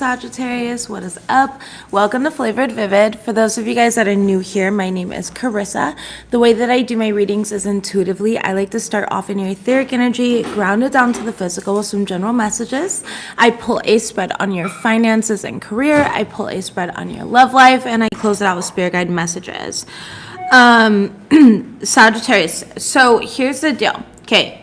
Sagittarius, what is up? Welcome to Flavored Vivid. For those of you guys that are new here, my name is Carissa. The way that I do my readings is intuitively. I like to start off in your etheric energy, ground it down to the physical with some general messages. I pull a spread on your finances and career. I pull a spread on your love life, and I close it out with spirit guide messages. Sagittarius, so here's the deal. Okay.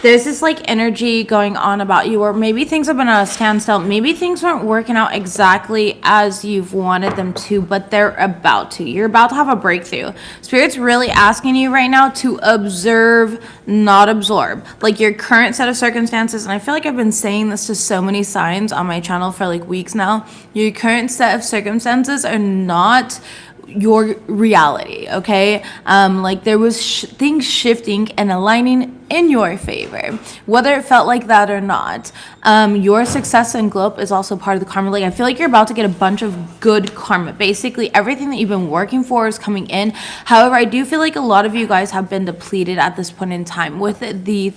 There's this like energy going on about you, or maybe things have been at a standstill. Maybe things weren't working out exactly as you've wanted them to, but they're about to. You're about to have a breakthrough. Spirit's really asking you right now to observe, not absorb. Like your current set of circumstances, and I feel like I've been saying this to so many signs on my channel for like weeks now. Your current set of circumstances are not your reality, okay? Like there was things shifting and aligning in your favor, whether it felt like that or not. Your success and glow up is also part of the karma. Like I feel like you're about to get a bunch of good karma. Basically everything that you've been working for is coming in. However, I do feel like a lot of you guys have been depleted at this point in time with the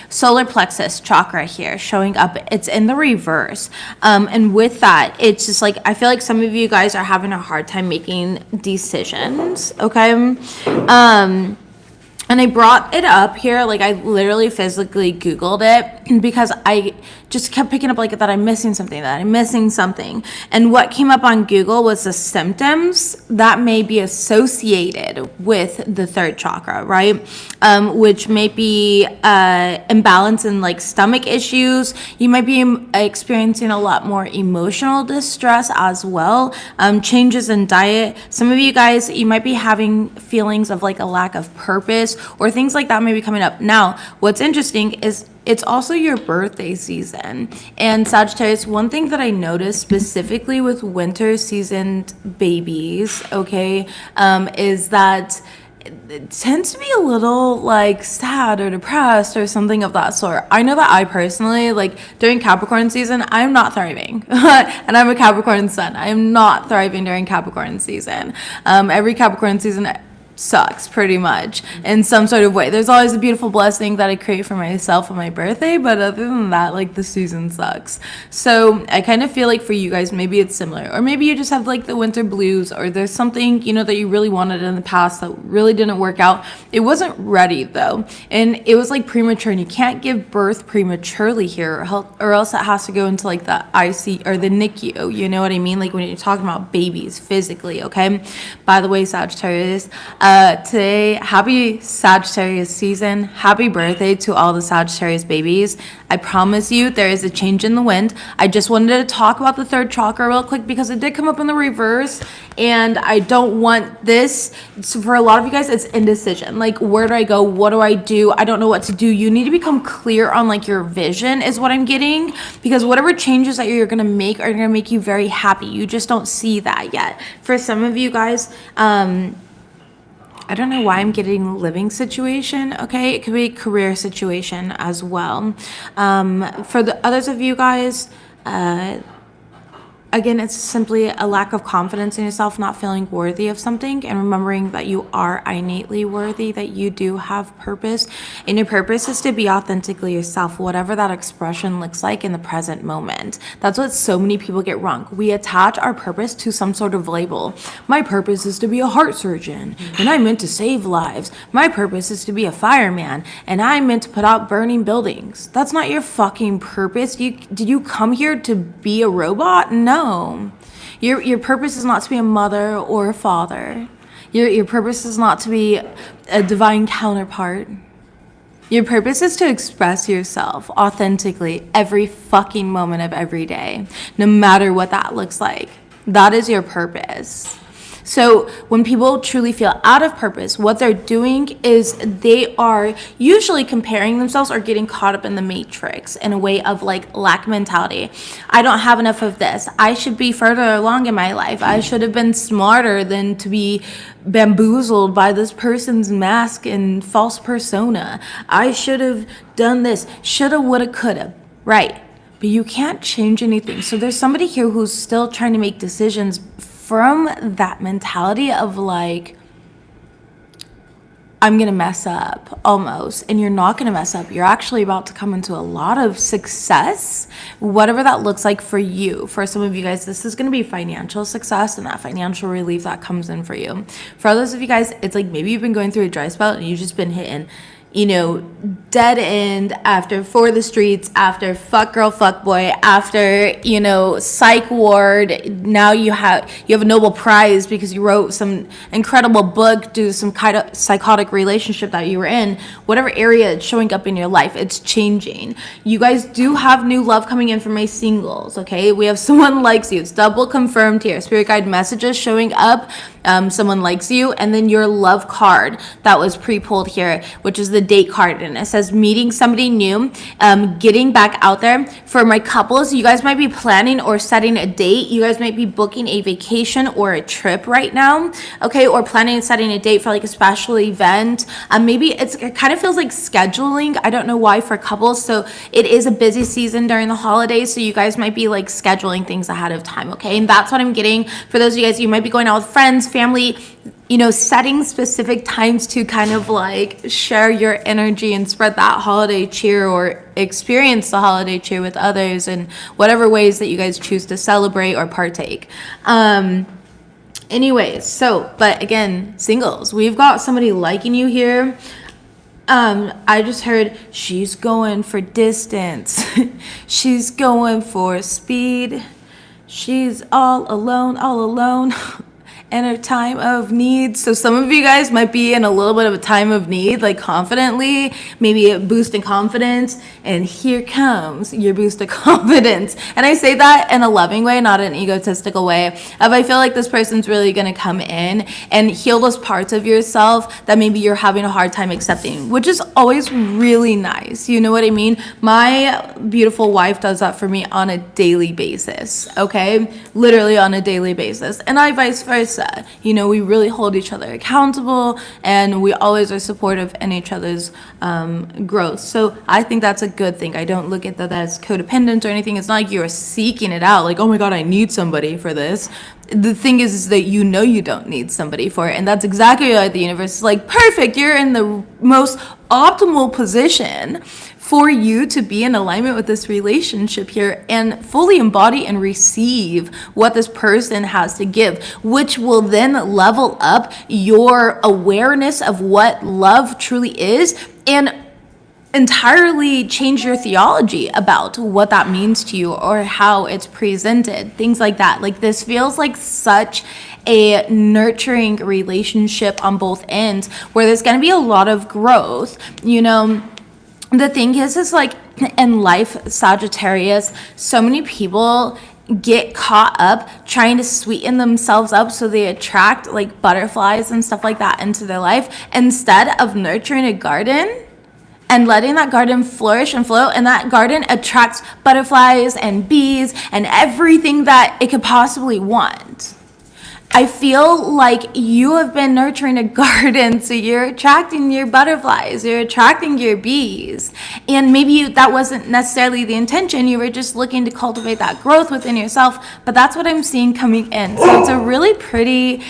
solar plexus chakra here showing up. It's in the reverse, and with that, it's just like I feel like some of you guys are having a hard time making decisions, okay? And I brought it up here, like I literally physically Googled it because I just kept picking up like that I'm missing something, And what came up on Google was the symptoms that may be associated with the third chakra, right? Which may be imbalance in like stomach issues. You might be experiencing a lot more emotional distress as well. Changes in diet. Some of you guys, you might be having feelings of like a lack of purpose, or things like that may be coming up. Now, what's interesting is it's also your birthday season. And Sagittarius, one thing that I noticed specifically with winter seasoned babies, okay, is that it tends to be a little like sad or depressed or something of that sort. I know that I personally, like during Capricorn season, I'm not thriving. And I'm a Capricorn sun. I am not thriving during Capricorn season. Every Capricorn season sucks pretty much in some sort of way. There's always a beautiful blessing that I create for myself on my birthday, but other than that, like the season sucks. So I kind of feel like for you guys, maybe it's similar, or maybe you just have like the winter blues, or there's something, you know, that you really wanted in the past that really didn't work out. It wasn't ready though, and it was like premature, and you can't give birth prematurely here, or else it has to go into like the IC or the NICU, you know what I mean? Like when you're talking about babies physically, okay? By the way, Sagittarius, today, happy Sagittarius season. Happy birthday to all the Sagittarius babies. I promise you there is a change in the wind. I just wanted to talk about the third chakra real quick because it did come up in the reverse, and I don't want this. So for a lot of you guys, it's indecision. Like, where do I go? What do I do? I don't know what to do. You need to become clear on like your vision is what I'm getting, because whatever changes that you're going to make are going to make you very happy. You just don't see that yet. For some of you guys, I don't know why I'm getting living situation, okay? It could be career situation as well. For the others of you guys, again, it's simply a lack of confidence in yourself, not feeling worthy of something, and remembering that you are innately worthy, that you do have purpose, and your purpose is to be authentically yourself, whatever that expression looks like in the present moment. That's what so many people get wrong. We attach our purpose to some sort of label. My purpose is to be a heart surgeon, and I'm meant to save lives. My purpose is to be a fireman, and I'm meant to put out burning buildings. That's not your fucking purpose. Did you come here to be a robot? No. Your purpose is not to be a mother or a father. Your purpose is not to be a divine counterpart. Your purpose is to express yourself authentically every fucking moment of every day, no matter what that looks like. That is your purpose. So when people truly feel out of purpose, what they're doing is they are usually comparing themselves or getting caught up in the matrix in a way of like lack mentality. I don't have enough of this. I should be further along in my life. I should have been smarter than to be bamboozled by this person's mask and false persona. I should have done this. Shoulda, woulda, coulda. Right. But you can't change anything. So there's somebody here who's still trying to make decisions from that mentality of like, I'm going to mess up almost. And you're not going to mess up. You're actually about to come into a lot of success, whatever that looks like for you. For some of you guys, this is going to be financial success and that financial relief that comes in for you. For others of you guys, it's like maybe you've been going through a dry spell and you've just been hitting, you know, dead end after For the Streets, after Fuck Girl, Fuck Boy, after, you know, Psych Ward. Now you have a Nobel Prize because you wrote some incredible book due to some kind of psychotic relationship that you were in. Whatever area it's showing up in your life, it's changing. You guys do have new love coming in for my singles, okay? We have someone likes you. It's double confirmed here. Spirit guide messages showing up. Someone likes you, and then your love card that was pre-pulled here, which is the date card, and it says meeting somebody new, getting back out there. For my couples, you guys might be planning or setting a date. You guys might be booking a vacation or a trip right now, okay, or planning and setting a date for like a special event. Maybe it kind of feels like scheduling. I don't know why for couples. So it is a busy season during the holidays, so you guys might be like scheduling things ahead of time, okay? And that's what I'm getting for those of you guys. You might be going out with friends, family, you know, setting specific times to kind of like share your energy and spread that holiday cheer or experience the holiday cheer with others in whatever ways that you guys choose to celebrate or partake. Anyways, so, but again, singles, we've got somebody liking you here. I just heard she's going for distance. She's going for speed. She's all alone. In a time of need. So some of you guys might be in a little bit of a time of need, like confidently, maybe a boost in confidence, and here comes your boost of confidence. And I say that in a loving way, not an egotistical way. If I feel like this person's really going to come in and heal those parts of yourself that maybe you're having a hard time accepting, which is always really nice. You know what I mean? My beautiful wife does that for me on a daily basis, okay? Literally on a daily basis. And I vice versa. You know, we really hold each other accountable, and we always are supportive in each other's growth. So I think that's a good thing. I don't look at that as codependent or anything. It's not like you're seeking it out, like, oh my God, I need somebody for this. The thing is that you know you don't need somebody for it, and that's exactly why the universe is like, perfect, you're in the most optimal position for you to be in alignment with this relationship here and fully embody and receive what this person has to give, which will then level up your awareness of what love truly is and entirely change your theology about what that means to you or how it's presented, things like that. Like, this feels like such a nurturing relationship on both ends where there's going to be a lot of growth. You know, the thing is like in life, Sagittarius, so many people get caught up trying to sweeten themselves up so they attract like butterflies and stuff like that into their life instead of nurturing a garden and letting that garden flourish and flow, and that garden attracts butterflies and bees and everything that it could possibly want. I feel like you have been nurturing a garden, so you're attracting your butterflies, you're attracting your bees, and maybe that wasn't necessarily the intention. You were just looking to cultivate that growth within yourself, but that's what I'm seeing coming in. So it's a really pretty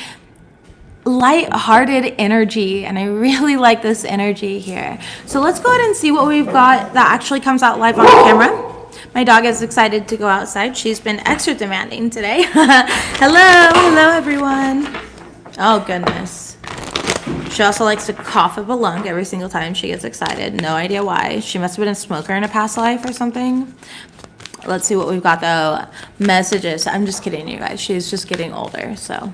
light-hearted energy, and I really like this energy here. So let's go ahead and see what we've got that actually comes out live on camera. My dog is excited to go outside. She's been extra demanding today. Hello everyone. Oh goodness. She also likes to cough up a lung every single time she gets excited. No idea why. She must have been a smoker in a past life or something. Let's see what we've got though. Messages. I'm just kidding, you guys. She's just getting older, so.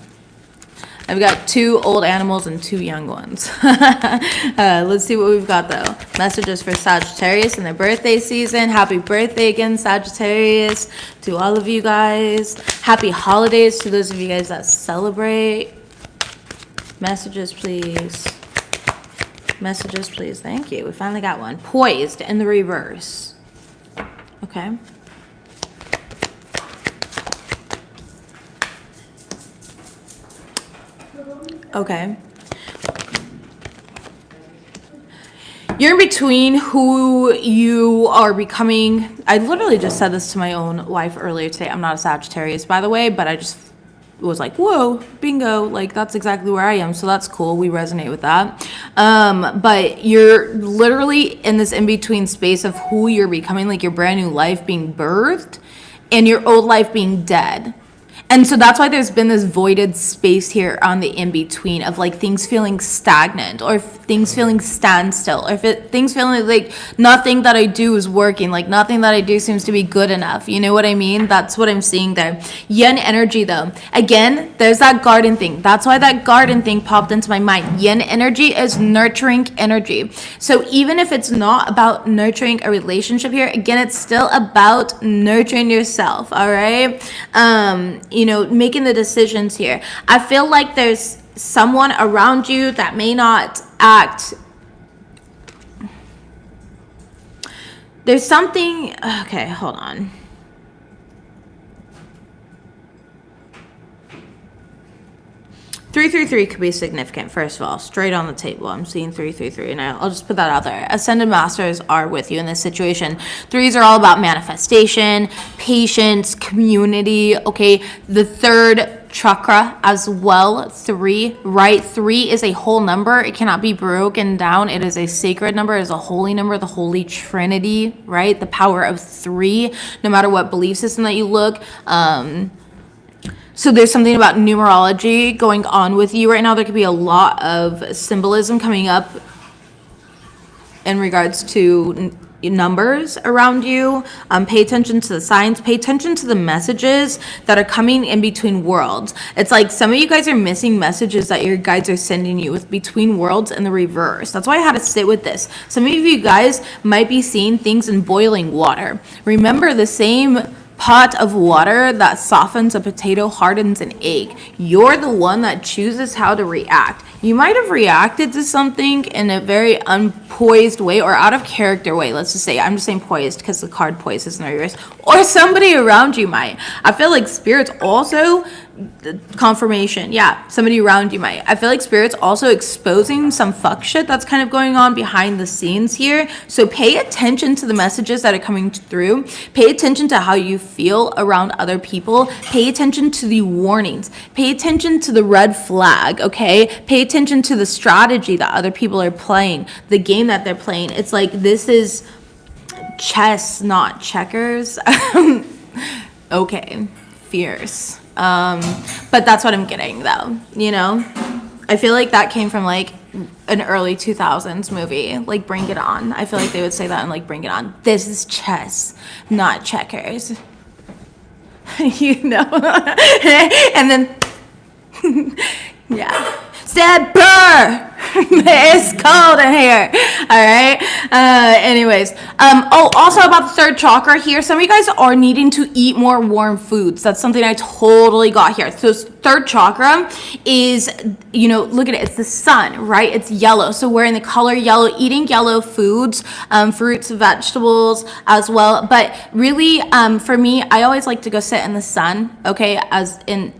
I've got 2 old animals and 2 young ones. Let's see what we've got though. Messages for Sagittarius in their birthday season. Happy birthday again, Sagittarius, to all of you guys. Happy holidays to those of you guys that celebrate. Messages, please. Messages, please. Thank you. We finally got one. Poised in the reverse. Okay. Okay. You're in between who you are becoming. I literally just said this to my own wife earlier today. I'm not a Sagittarius, by the way, but I just was like, whoa, bingo, like that's exactly where I am. So that's cool. We resonate with that. But you're literally in this in-between space of who you're becoming, like your brand new life being birthed and your old life being dead. And so that's why there's been this voided space here on the in-between of like things feeling stagnant or things feeling standstill or things feeling like nothing that I do is working, like nothing that I do seems to be good enough. You know what I mean? That's what I'm seeing there. Yin energy though. Again, there's that garden thing. That's why that garden thing popped into my mind. Yin energy is nurturing energy. So even if it's not about nurturing a relationship here, again, it's still about nurturing yourself, all right? Making the decisions here. I feel like there's someone around you that may not act. There's something. Okay, hold on. Three could be significant, first of all, straight on the table. I'm seeing 333, and I'll just put that out there. Ascended Masters are with you in this situation. Threes are all about manifestation, patience, community, okay? The third chakra as well, 3, right? 3 is a whole number. It cannot be broken down. It is a sacred number. It is a holy number, the Holy Trinity, right? The power of 3, no matter what belief system that you look. So there's something about numerology going on with you right now. There could be a lot of symbolism coming up in regards to numbers around you. Pay attention to the signs. Pay attention to the messages that are coming in between worlds. It's like some of you guys are missing messages that your guides are sending you with between worlds and the reverse. That's why I had to sit with this. Some of you guys might be seeing things in boiling water. Remember, the same pot of water that softens a potato hardens an egg. You're the one that chooses how to react. You might have reacted to something in a very unpoised way or out of character way. Let's just say, I'm just saying poised because the card poised is in reverse. Or somebody around you might. I feel like spirits also, confirmation, yeah, somebody around you might. I feel like spirits also exposing some fuck shit that's kind of going on behind the scenes here. So pay attention to the messages that are coming through. Pay attention to how you feel around other people. Pay attention to the warnings. Pay attention to the red flag, okay? Pay attention to the strategy that other people are playing, the game that they're playing. It's like this is chess, not checkers. Okay, fierce. But that's what I'm getting though, I feel like that came from like an early 2000s movie, like Bring It On. I feel like they would say that in like Bring It On. This is chess, not checkers. And then yeah, said burr. It's cold in here. All right. Anyways. Also about the third chakra here. Some of you guys are needing to eat more warm foods. That's something I totally got here. So third chakra is, look at it. It's the sun, right? It's yellow. So we're in the color yellow, eating yellow foods, fruits, vegetables as well. But really, for me, I always like to go sit in the sun. Okay. As in,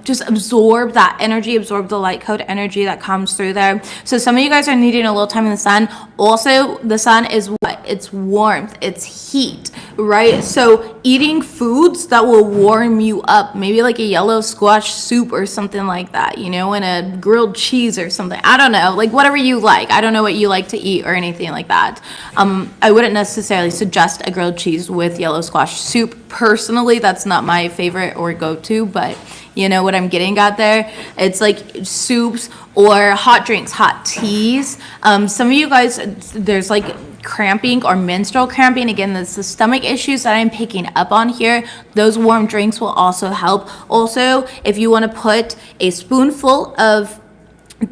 just absorb that energy, absorb the light code energy that comes through there. So some of you guys are needing a little time in the sun. Also, the sun is what? It's warmth. It's heat, right? So eating foods that will warm you up, maybe like a yellow squash soup or something like that, and a grilled cheese or something. I don't know, like whatever you like. I don't know what you like to eat or anything like that. I wouldn't necessarily suggest a grilled cheese with yellow squash soup. Personally, that's not my favorite or go-to, but you know what I'm getting at there? It's like soups or hot drinks, hot teas. Some of you guys, there's like cramping or menstrual cramping. Again, that's the stomach issues that I'm picking up on here. Those warm drinks will also help. Also, if you want to put a spoonful of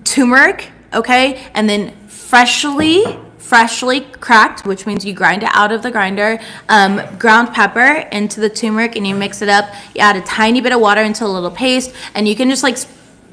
turmeric, okay, and then freshly cracked, which means you grind it out of the grinder, ground pepper into the turmeric, and you mix it up. You add a tiny bit of water into a little paste, and you can just like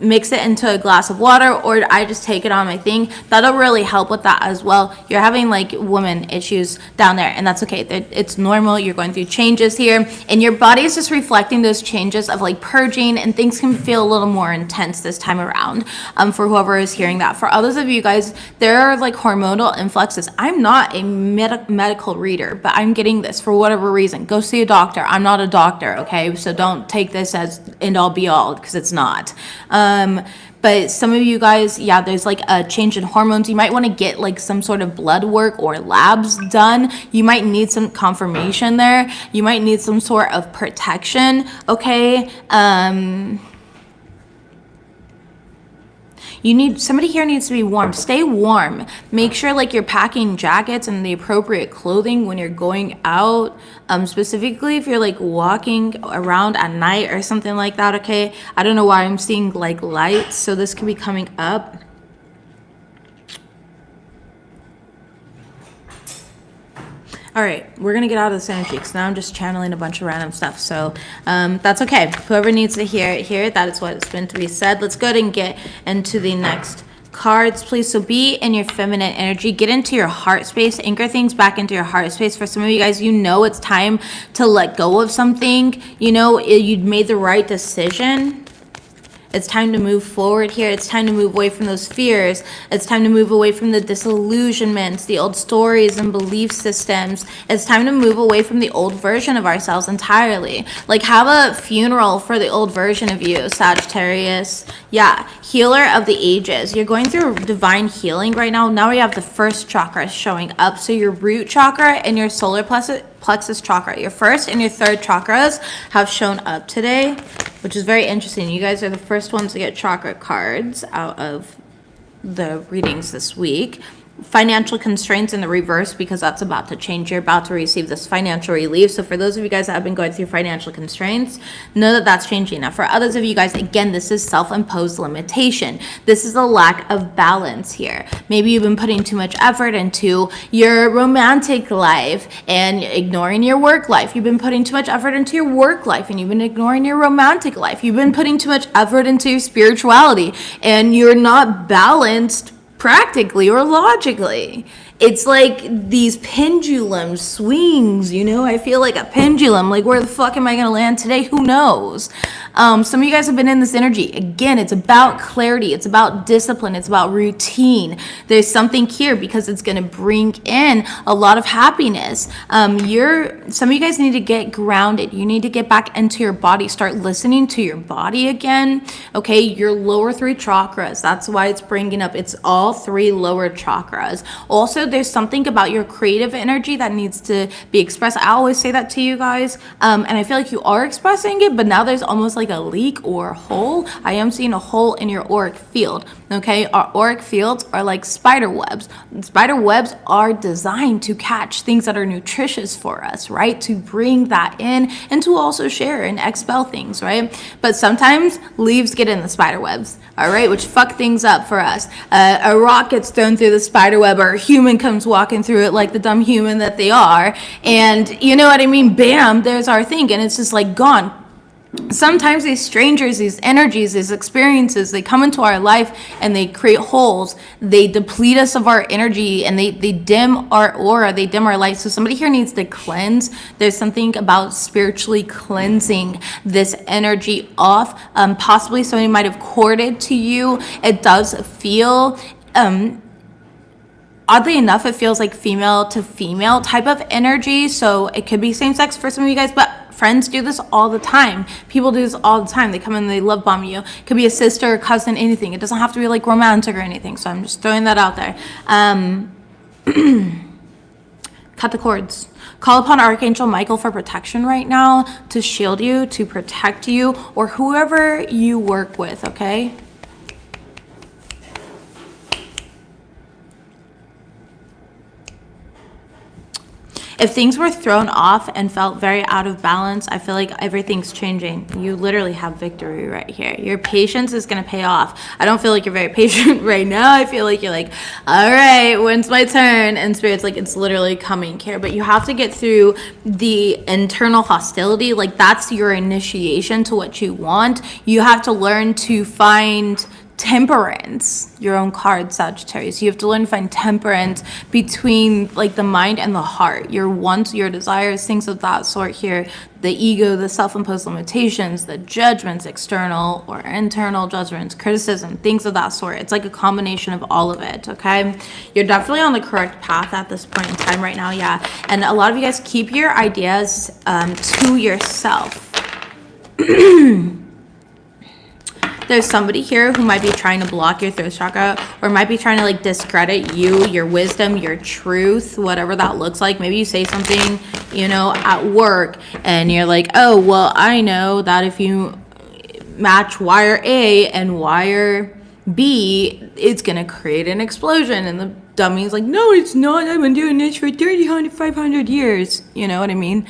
mix it into a glass of water, or I just take it on my thing. That'll really help with that as well. You're having like woman issues down there, and that's okay. It's normal. You're going through changes here, and your body is just reflecting those changes of like purging, and things can feel a little more intense this time around. For whoever is hearing that. For others of you guys, there are like hormonal influxes. I'm not a medical reader, but I'm getting this for whatever reason. Go see a doctor. I'm not a doctor, okay? So don't take this as end all be all, because it's not. But some of you guys, yeah, there's like a change in hormones. You might want to get like some sort of blood work or labs done. You might need some confirmation there. You might need some sort of protection, okay? Somebody here needs to be warm. Stay warm. Make sure like you're packing jackets and the appropriate clothing when you're going out. Specifically if you're like walking around at night or something like that, okay? I don't know why I'm seeing like lights, so this could be coming up. All right, we're gonna get out of this energy because now I'm just channeling a bunch of random stuff. So that's okay. Whoever needs to hear it, that is what it's meant to be said. Let's go ahead and get into the next cards, please. So be in your feminine energy. Get into your heart space. Anchor things back into your heart space. For some of you guys, you know it's time to let go of something. You know you made the right decision. It's time to move forward here. It's time to move away from those fears. It's time to move away from the disillusionments, the old stories and belief systems. It's time to move away from the old version of ourselves entirely. Like have a funeral for the old version of you, Sagittarius. Yeah, healer of the ages. You're going through divine healing right now. Now we have the first chakra showing up. So your root chakra and your solar plexus chakra, your first and your third chakras have shown up today, which is very interesting. You guys are the first ones to get chakra cards out of the readings this week. Financial constraints in the reverse, because that's about to change. You're about to receive this financial relief. So for those of you guys that have been going through financial constraints, know that that's changing. Now for others of you guys, again, this is self-imposed limitation. This is a lack of balance here. Maybe you've been putting too much effort into your romantic life and ignoring your work life. You've been putting too much effort into your work life and you've been ignoring your romantic life. You've been putting too much effort into your spirituality and you're not balanced practically or logically. It's like these pendulum swings, you know? I feel like a pendulum. Like, where the fuck am I going to land today? Who knows? Some of you guys have been in this energy. Again, it's about clarity. It's about discipline. It's about routine. There's something here because it's going to bring in a lot of happiness. Some of you guys need to get grounded. You need to get back into your body. Start listening to your body again. Okay, your lower three chakras. That's why it's bringing up. It's all three lower chakras. Also, there's something about your creative energy that needs to be expressed. I always say that to you guys, and I feel like you are expressing it, but now there's almost like a leak or a hole. I am seeing a hole in your auric field. Okay, our auric fields are like spider webs. Spider webs are designed to catch things that are nutritious for us, right? To bring that in and to also share and expel things, right? But sometimes leaves get in the spider webs, all right, which fuck things up for us. A rock gets thrown through the spider web, or a human comes walking through it like the dumb human that they are, and you know what I mean? Bam, there's our thing, and it's just like gone. Sometimes these strangers, these energies, these experiences, they come into our life and they create holes. They deplete us of our energy and they dim our aura, they dim our light. So somebody here needs to cleanse. There's something about spiritually cleansing this energy off. Possibly somebody might have courted to you. It does feel oddly enough, it feels like female to female type of energy. So it could be same sex for some of you guys, but friends do this all the time. People do this all the time. They come in and they love bomb you. It could be a sister, cousin, anything. It doesn't have to be like romantic or anything. So I'm just throwing that out there. Cut the cords. Call upon Archangel Michael for protection right now, to shield you, to protect you, or whoever you work with, okay? If things were thrown off and felt very out of balance, I feel like everything's changing. You literally have victory right here. Your patience is going to pay off. I don't feel like you're very patient right now. I feel like you're like, all right, when's my turn? And Spirit's like, it's literally coming here. But you have to get through the internal hostility. Like, that's your initiation to what you want. You have to learn to find temperance, your own card, Sagittarius. You have to learn to find temperance between like the mind and the heart, your wants, your desires, things of that sort here, the ego, the self-imposed limitations, the judgments, external or internal judgments, criticism, things of that sort. It's like a combination of all of it. Okay, you're definitely on the correct path at this point in time right now. Yeah, and a lot of you guys keep your ideas to yourself. There's somebody here who might be trying to block your throat chakra, or might be trying to like discredit you, your wisdom, your truth, whatever that looks like. Maybe you say something, you know, at work, and you're like, oh, well, I know that if you match wire A and wire B, it's gonna create an explosion. And the dummy's like, no, it's not. I've been doing this for 500 years. You know what I mean?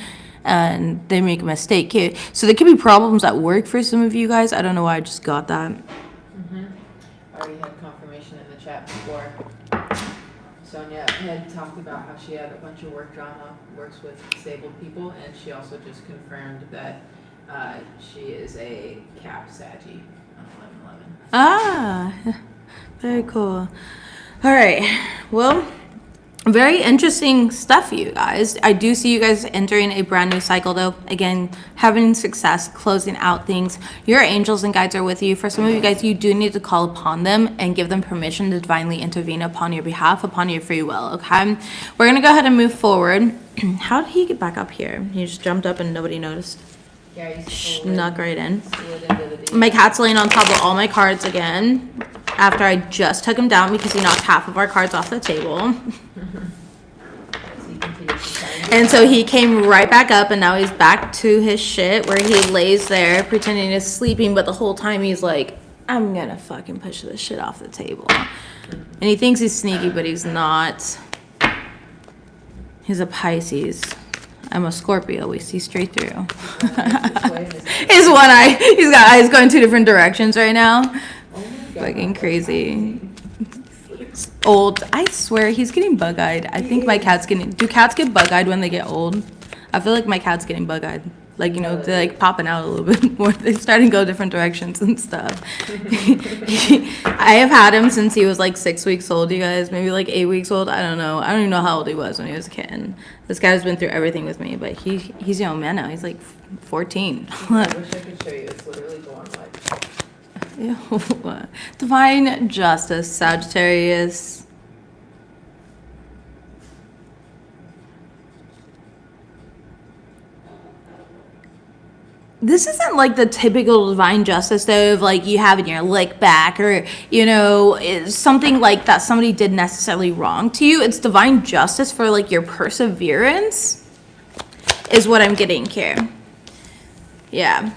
And they make a mistake here. So there could be problems at work for some of you guys. I don't know why I just got that. I already had confirmation in the chat before. Sonia had talked about how she had a bunch of work drama, works with disabled people, and she also just confirmed that she is a Cap Saggy on 11/11. Ah, very cool. All right, well, very interesting stuff, you guys. I do see you guys entering a brand new cycle, though. Again, having success, closing out things. Your angels and guides are with you. For some of you guys, you do need to call upon them and give them permission to divinely intervene upon your behalf, upon your free will, okay? We're going to go ahead and move forward. How did he get back up here? He just jumped up and nobody noticed. Yeah, he Snuck right in. slid into the My cat's laying on top of all my cards again after I just took him down because he knocked half of our cards off the table. And so he came right back up, and now he's back to his shit where he lays there pretending he's sleeping, but the whole time he's like, I'm gonna fucking push this shit off the table. And he thinks he's sneaky, but he's not. He's a Pisces. I'm a Scorpio. We see straight through. His one eye. He's got eyes going two different directions right now. Fucking crazy. Old. I swear he's getting bug-eyed. I think my cat's getting. Do cats get bug-eyed when they get old? I feel like my cat's getting bug-eyed. Like, you know, they're like popping out a little bit more. They're starting to go different directions and stuff. I have had him since he was like 6 weeks old, you guys. Maybe like 8 weeks old. I don't know. I don't even know how old he was when he was a kitten. This guy's been through everything with me, but he's a young man now. He's like 14. I wish I could show you. It's literally going like. Ew. Divine justice, Sagittarius. This isn't like the typical divine justice though, of like you having your lick back, or, you know, it's something like that somebody did necessarily wrong to you. It's divine justice for like your perseverance is what I'm getting here. Yeah.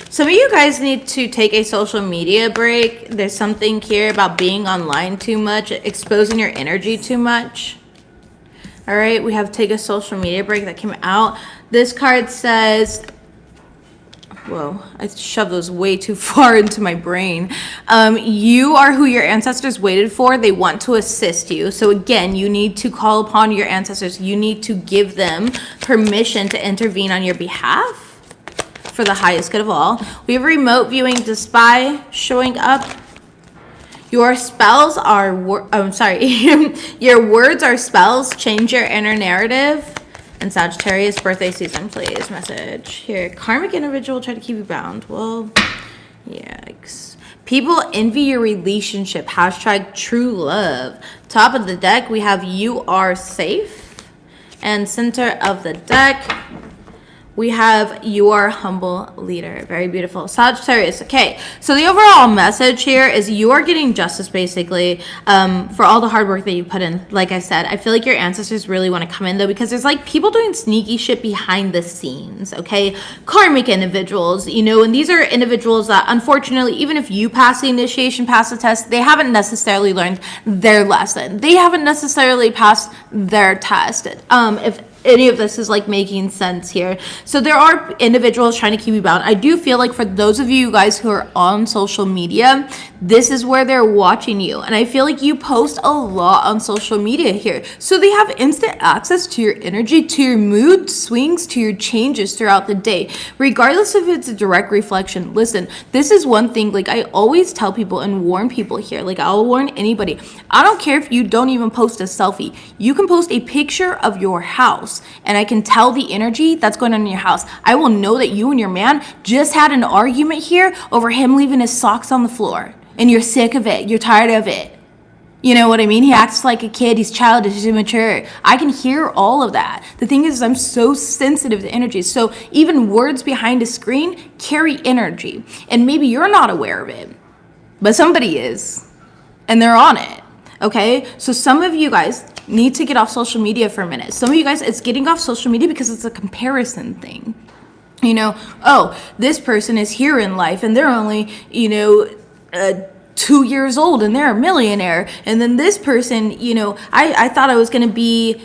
Some of you guys need to take a social media break. There's something here about being online too much, exposing your energy too much. All right, we have take a social media break that came out. This card says, whoa, I shoved those way too far into my brain. You are who your ancestors waited for. They want to assist you. So again, you need to call upon your ancestors. You need to give them permission to intervene on your behalf for the highest good of all. We have remote viewing to spy showing up. Your spells are, your words are spells. Change your inner narrative. And Sagittarius, birthday season, please. Message here. Karmic individual try to keep you bound. Well, yikes. People envy your relationship. Hashtag true love. Top of the deck, we have you are safe. And center of the deck, We have your humble leader. Very beautiful. Sagittarius. Okay. So the overall message here is you are getting justice, basically, for all the hard work that you put in. Like I said, I feel like your ancestors really want to come in, though, because there's like people doing sneaky shit behind the scenes. Okay. Karmic individuals, you know, and these are individuals that, unfortunately, even if you pass the initiation, pass the test, they haven't necessarily learned their lesson. They haven't necessarily passed their test. If any of this is like making sense here. So there are individuals trying to keep you bound. I do feel like for those of you guys who are on social media, this is where they're watching you. And I feel like you post a lot on social media here. So they have instant access to your energy, to your mood swings, to your changes throughout the day, regardless if it's a direct reflection. Listen, this is one thing, like I always tell people and warn people here, like I'll warn anybody. I don't care if you don't even post a selfie. You can post a picture of your house and I can tell the energy that's going on in your house. I will know that you and your man just had an argument here over him leaving his socks on the floor and you're sick of it. You're tired of it. You know what I mean? He acts like a kid. He's childish. He's immature. I can hear all of that. The thing is, I'm so sensitive to energy. So even words behind a screen carry energy. And maybe you're not aware of it, but somebody is. And they're on it. Okay? So some of you guys need to get off social media for a minute. Some of you guys, it's getting off social media because it's a comparison thing. You know, oh, this person is here in life and they're only, 2 years old and they're a millionaire. And then this person, I thought I was going to be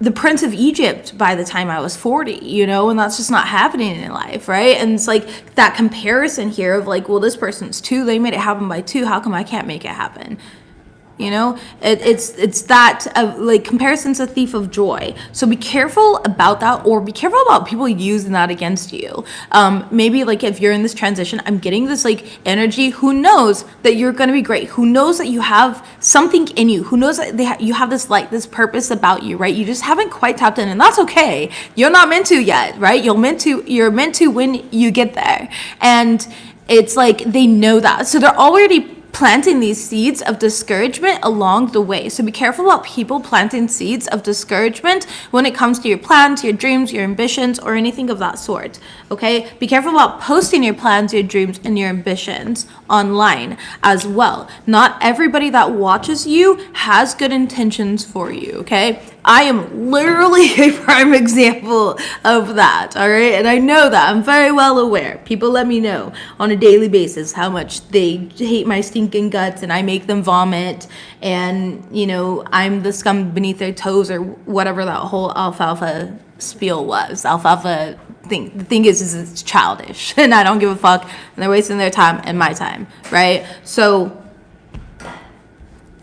the Prince of Egypt by the time I was 40, and that's just not happening in life, right? And it's like that comparison here of like, well, this person's 2, they made it happen by 2, how come I can't make it happen? It's that like comparison's a thief of joy. So be careful about that, or be careful about people using that against you. Maybe like if you're in this transition, I'm getting this like energy. Who knows that you're going to be great? Who knows that you have something in you? Who knows that you have this light, this purpose about you, right? You just haven't quite tapped in, and that's okay. You're not meant to yet, right? You're meant to when you get there. And it's like they know that. So they're already planting these seeds of discouragement along the way. So be careful about people planting seeds of discouragement when it comes to your plans, your dreams, your ambitions, or anything of that sort. Okay? Be careful about posting your plans, your dreams, and your ambitions online as well. Not everybody that watches you has good intentions for you. Okay? I am literally a prime example of that, all right? And I know that. I'm very well aware. People let me know on a daily basis how much they hate my stinking guts and I make them vomit and, I'm the scum beneath their toes or whatever that whole alfalfa spiel was. Alfalfa thing. The thing is it's childish and I don't give a fuck and they're wasting their time and my time, right? So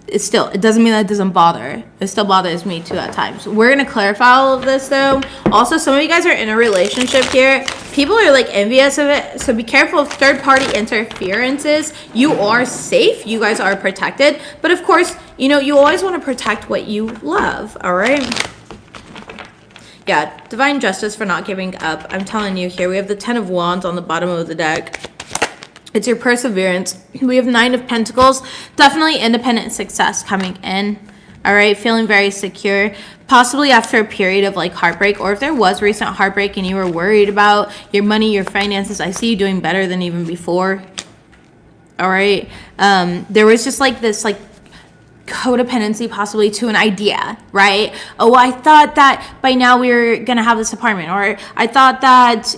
it doesn't mean that it doesn't bother. It still bothers me too at times. We're going to clarify all of this though. Also, some of you guys are in a relationship here. People are like envious of it. So be careful of third party interferences. You are safe. You guys are protected. But of course, you always want to protect what you love. All right. Yeah. Divine justice for not giving up. I'm telling you here, we have the 10 of Wands on the bottom of the deck. It's your perseverance. We have 9 of Pentacles. Definitely independent success coming in. All right. Feeling very secure. Possibly after a period of like heartbreak, or if there was recent heartbreak and you were worried about your money, your finances, I see you doing better than even before. All right. There was just like this like codependency possibly to an idea, right? Oh, I thought that by now we were going to have this apartment, or I thought that,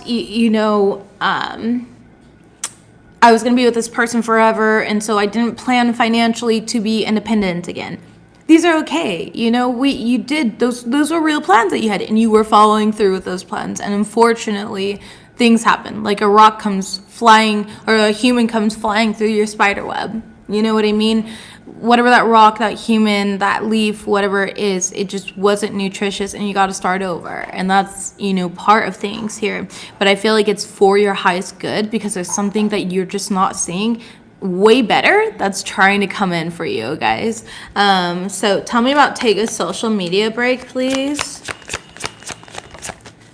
I was going to be with this person forever, and so I didn't plan financially to be independent again. These are okay. You did those were real plans that you had, and you were following through with those plans. And unfortunately, things happen. Like a rock comes flying, or a human comes flying through your spider web. You know what I mean? Whatever that rock, that human, that leaf, whatever it is, it just wasn't nutritious and you got to start over. And that's, part of things here. But I feel like it's for your highest good because there's something that you're just not seeing way better that's trying to come in for you, guys. So tell me about take a social media break, please.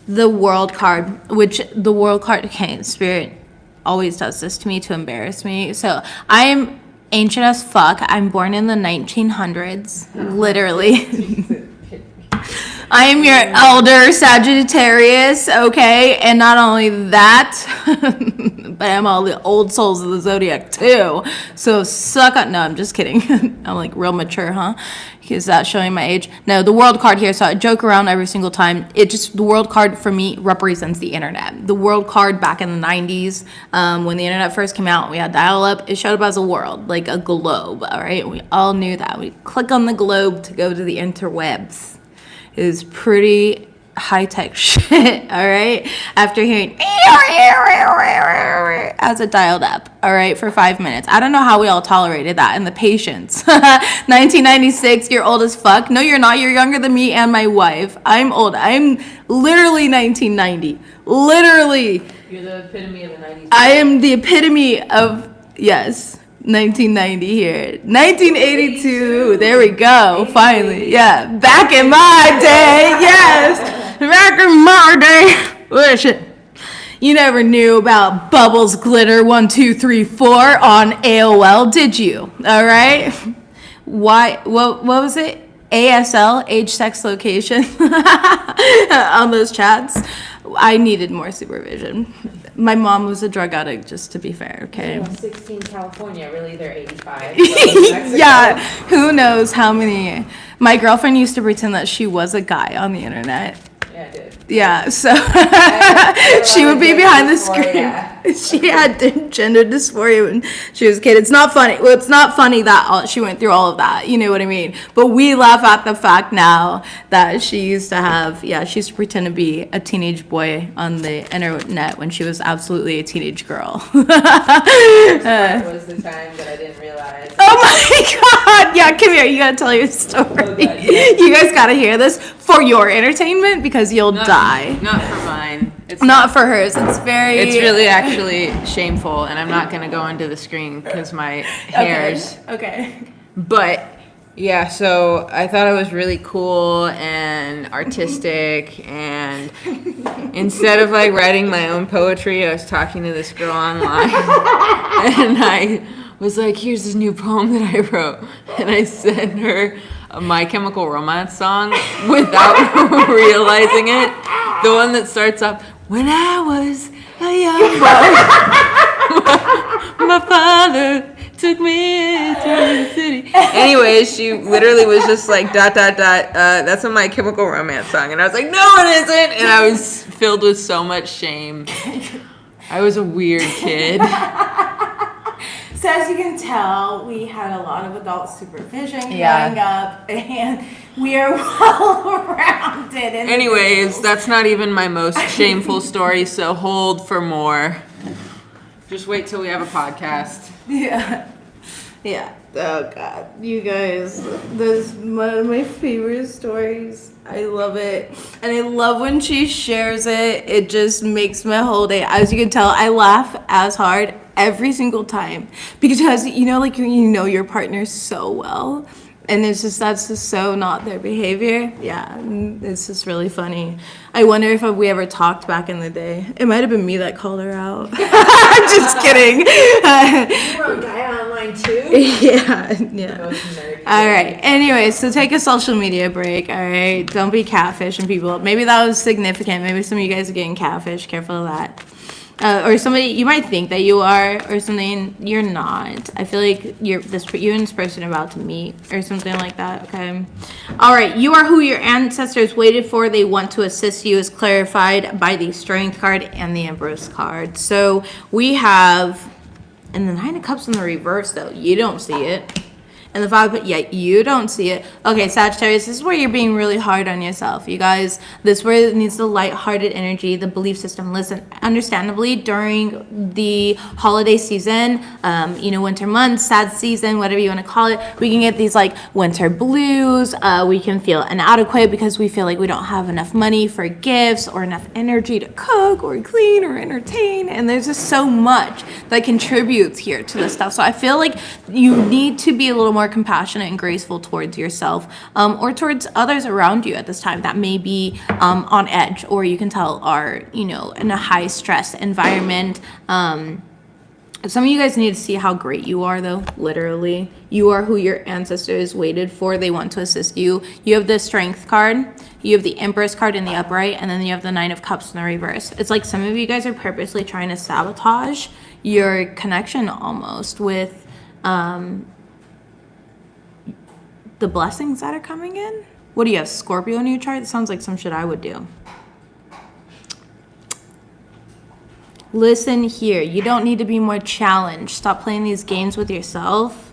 The World card, okay, Spirit always does this to me to embarrass me. So I am ancient as fuck. I'm born in the 1900s, literally. I am your elder Sagittarius, okay? And not only that, but I'm all the old souls of the zodiac too. So suck up. No, I'm just kidding. I'm like real mature, huh? Is that showing my age? No, the world card here. So I joke around every single time. The world card for me represents the internet. The world card back in the 90s, when the internet first came out, we had dial up. It showed up as a world, like a globe. All right. We all knew that. We click on the globe to go to the interwebs. It was pretty high-tech shit, all right? After hearing as it dialed up, all right, for 5 minutes. I don't know how we all tolerated that and the patience. 1996, you're old as fuck. No, you're not. You're younger than me and my wife. I'm old. I'm literally 1990. Literally. You're the epitome of the 90s. I am the epitome of, yes. 1990 here. 1982. There we go. Finally. Yeah. Back in my day. Yes. Back in my day. Oh, shit. You never knew about Bubbles Glitter 1, 2, 3, 4 on AOL, did you? All right. Why? What was it? ASL, age, sex, location, on those chats. I needed more supervision. My mom was a drug addict, just to be fair, okay? 16 California, really, they're 85. Yeah, who knows how many. My girlfriend used to pretend that she was a guy on the internet. Yeah, I did. Yeah, so she would be behind the screen. Yeah. She had gender dysphoria when she was a kid. It's not funny. Well, it's not funny that she went through all of that. You know what I mean? But we laugh at the fact now that she used to pretend to be a teenage boy on the internet when she was absolutely a teenage girl. That was the time that I didn't realize. Oh my God! Yeah, come here. You gotta tell your story. Oh God, yeah. You guys gotta hear this for your entertainment because you'll die. Not for mine. It's not for hers. It's really actually shameful, and I'm not gonna go into the screen because my hairs. Okay. But yeah, so I thought it was really cool and artistic, and instead of like writing my own poetry, I was talking to this girl online, and I was like, "Here's this new poem that I wrote," and I sent her a My Chemical Romance song without realizing it. The one that starts off, "When I was a young boy, my father took me to the city." Anyways, she literally was just like, ... That's a My Chemical Romance song. And I was like, no, it isn't. And I was filled with so much shame. I was a weird kid. So as you can tell, we had a lot of adult supervision growing up, and we are well-rounded. Anyways, that's not even my most shameful story, so hold for more. Just wait till we have a podcast. Yeah. Oh God, you guys, this is one of my favorite stories. I love it, and I love when she shares it. It just makes my whole day. As you can tell, I laugh as hard every single time because you know your partner so well, and that's just so not their behavior. Yeah, it's just really funny. I wonder if we ever talked back in the day. It might have been me that called her out. I'm just kidding. You were a guy online too? Yeah. All right. Anyway, so take a social media break. All right. Don't be catfishing people. Maybe that was significant. Maybe some of you guys are getting catfished. Careful of that. Or somebody you might think that you are, or something you're not. I feel like you and this person are about to meet, or something like that. Okay. All right. You are who your ancestors waited for. They want to assist you, is clarified by the Strength card and the Empress card. So we have, and the Nine of Cups in the reverse, though. You don't see it. And the 5, but you don't see it. Okay, Sagittarius, this is where you're being really hard on yourself. You guys, this is where it needs the lighthearted energy, the belief system. Listen, understandably, during the holiday season, winter months, sad season, whatever you want to call it, we can get these like winter blues. We can feel inadequate because we feel like we don't have enough money for gifts or enough energy to cook or clean or entertain. And there's just so much that contributes here to this stuff. So I feel like you need to be a little more compassionate and graceful towards yourself, or towards others around you at this time that may be on edge, or you can tell are in a high stress environment. Some of you guys need to see how great you are, though. Literally, you are who your ancestors waited for. They want to assist you. You have the Strength card. you have the Empress card in the upright, and then you have the Nine of Cups in the reverse. It's like some of you guys are purposely trying to sabotage your connection almost with the blessings that are coming in. What do you have, Scorpio in your chart? That sounds like some shit I would do. Listen here, you don't need to be more challenged. Stop playing these games with yourself.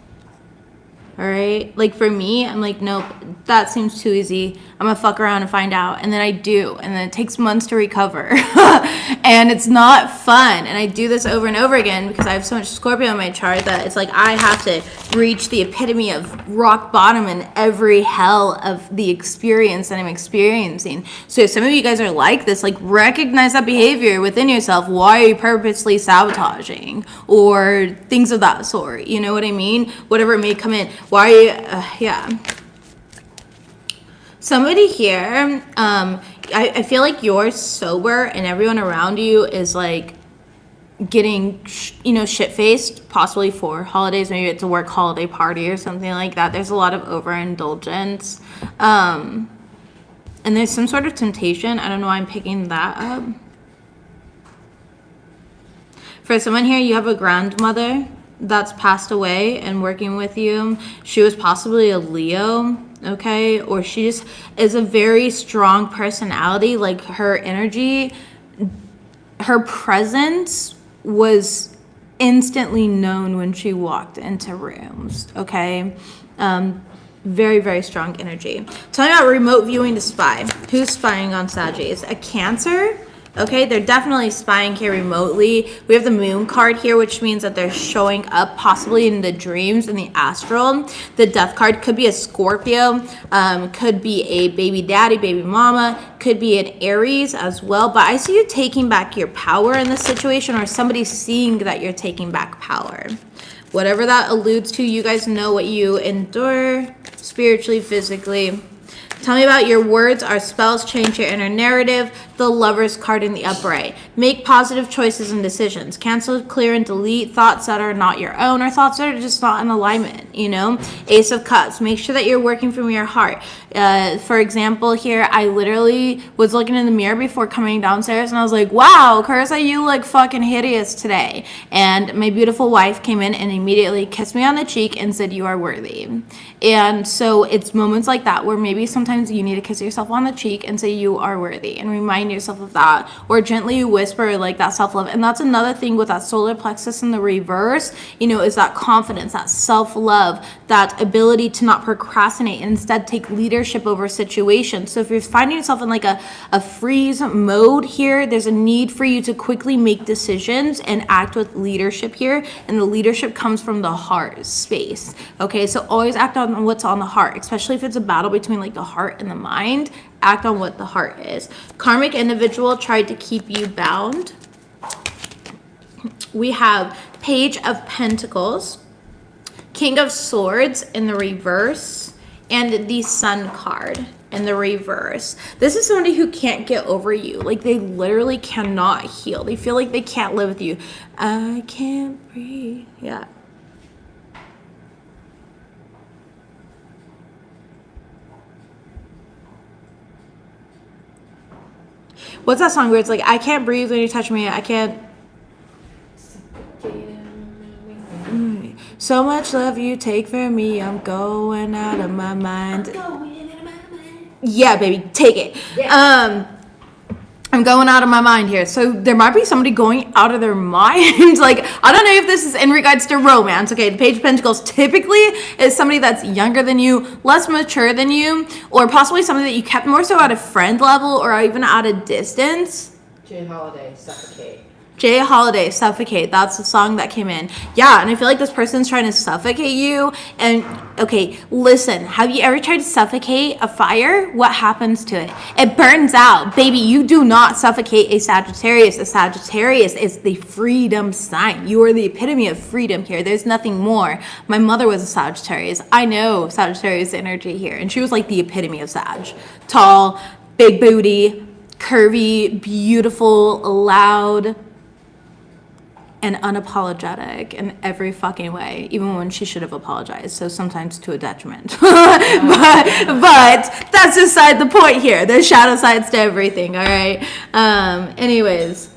All right, like for me, I'm like, nope, that seems too easy. I'm gonna fuck around and find out, and then I do, and then it takes months to recover, and it's not fun. And I do this over and over again because I have so much Scorpio in my chart that it's like I have to reach the epitome of rock bottom in every hell of the experience that I'm experiencing. So if some of you guys are like this, like recognize that behavior within yourself. Why are you purposely sabotaging or things of that sort? You know what I mean? Whatever it may come in. Why, yeah. Somebody here, I feel like you're sober and everyone around you is like getting, shit-faced, possibly for holidays. Maybe it's a work holiday party or something like that. There's a lot of overindulgence. And there's some sort of temptation. I don't know why I'm picking that up. For someone here, you have a grandmother that's passed away and working with you. She was possibly a Leo, okay? Or she just is a very strong personality. Like her energy, her presence was instantly known when she walked into rooms, okay? Very, very strong energy. Talking about remote viewing to spy. Who's spying on Sagittarius? A Cancer? Okay, they're definitely spying here remotely. We have the Moon card here, which means that they're showing up possibly in the dreams, in the astral. The Death card could be a Scorpio, could be a baby daddy, baby mama, could be an Aries as well. But I see you taking back your power in this situation, or somebody seeing that you're taking back power. Whatever that alludes to, you guys know what you endure spiritually, physically. Tell me about your words. Our spells change your inner narrative. The Lover's card in the upright. Make positive choices and decisions. Cancel, clear, and delete thoughts that are not your own or thoughts that are just not in alignment, Ace of Cups. Make sure that you're working from your heart. For example, here, I literally was looking in the mirror before coming downstairs, and I was like, wow, Carissa, you look fucking hideous today. And my beautiful wife came in and immediately kissed me on the cheek and said, you are worthy. And so it's moments like that where maybe sometimes you need to kiss yourself on the cheek and say you are worthy and remind yourself of that, or gently whisper like that self-love. And that's another thing with that solar plexus in the reverse, is that confidence, that self-love, that ability to not procrastinate and instead take leadership over situations. So if you're finding yourself in like a freeze mode here, there's a need for you to quickly make decisions and act with leadership here. And the leadership comes from the heart space. Okay, so always act on what's on the heart, especially if it's a battle between like the heart and the mind. Act on what the heart is. Karmic individual tried to keep you bound. We have Page of Pentacles, King of Swords in the reverse, and the Sun card in the reverse. This is somebody who can't get over you. Like they literally cannot heal. They feel like they can't live with you. I can't breathe. Yeah. What's that song where it's like, I can't breathe when you touch me, I can't. So much love you take from me, I'm going out of my mind. Yeah, baby, take it. Yeah. I'm going out of my mind here. So there might be somebody going out of their mind. Like, I don't know if this is in regards to romance. Okay, the Page of Pentacles typically is somebody that's younger than you, less mature than you, or possibly somebody that you kept more so at a friend level or even at a distance. Jay Holiday, Suffocate. Jay Holiday, Suffocate. That's the song that came in. Yeah, and I feel like this person's trying to suffocate you. And, okay, listen. Have you ever tried to suffocate a fire? What happens to it? It burns out. Baby, you do not suffocate a Sagittarius. A Sagittarius is the freedom sign. You are the epitome of freedom here. There's nothing more. My mother was a Sagittarius. I know Sagittarius energy here. And she was like the epitome of Sag. Tall, big booty, curvy, beautiful, loud. and unapologetic in every fucking way, even when she should have apologized. So sometimes to a detriment. but that's beside the point here. There's shadow sides to everything, all right? Anyways,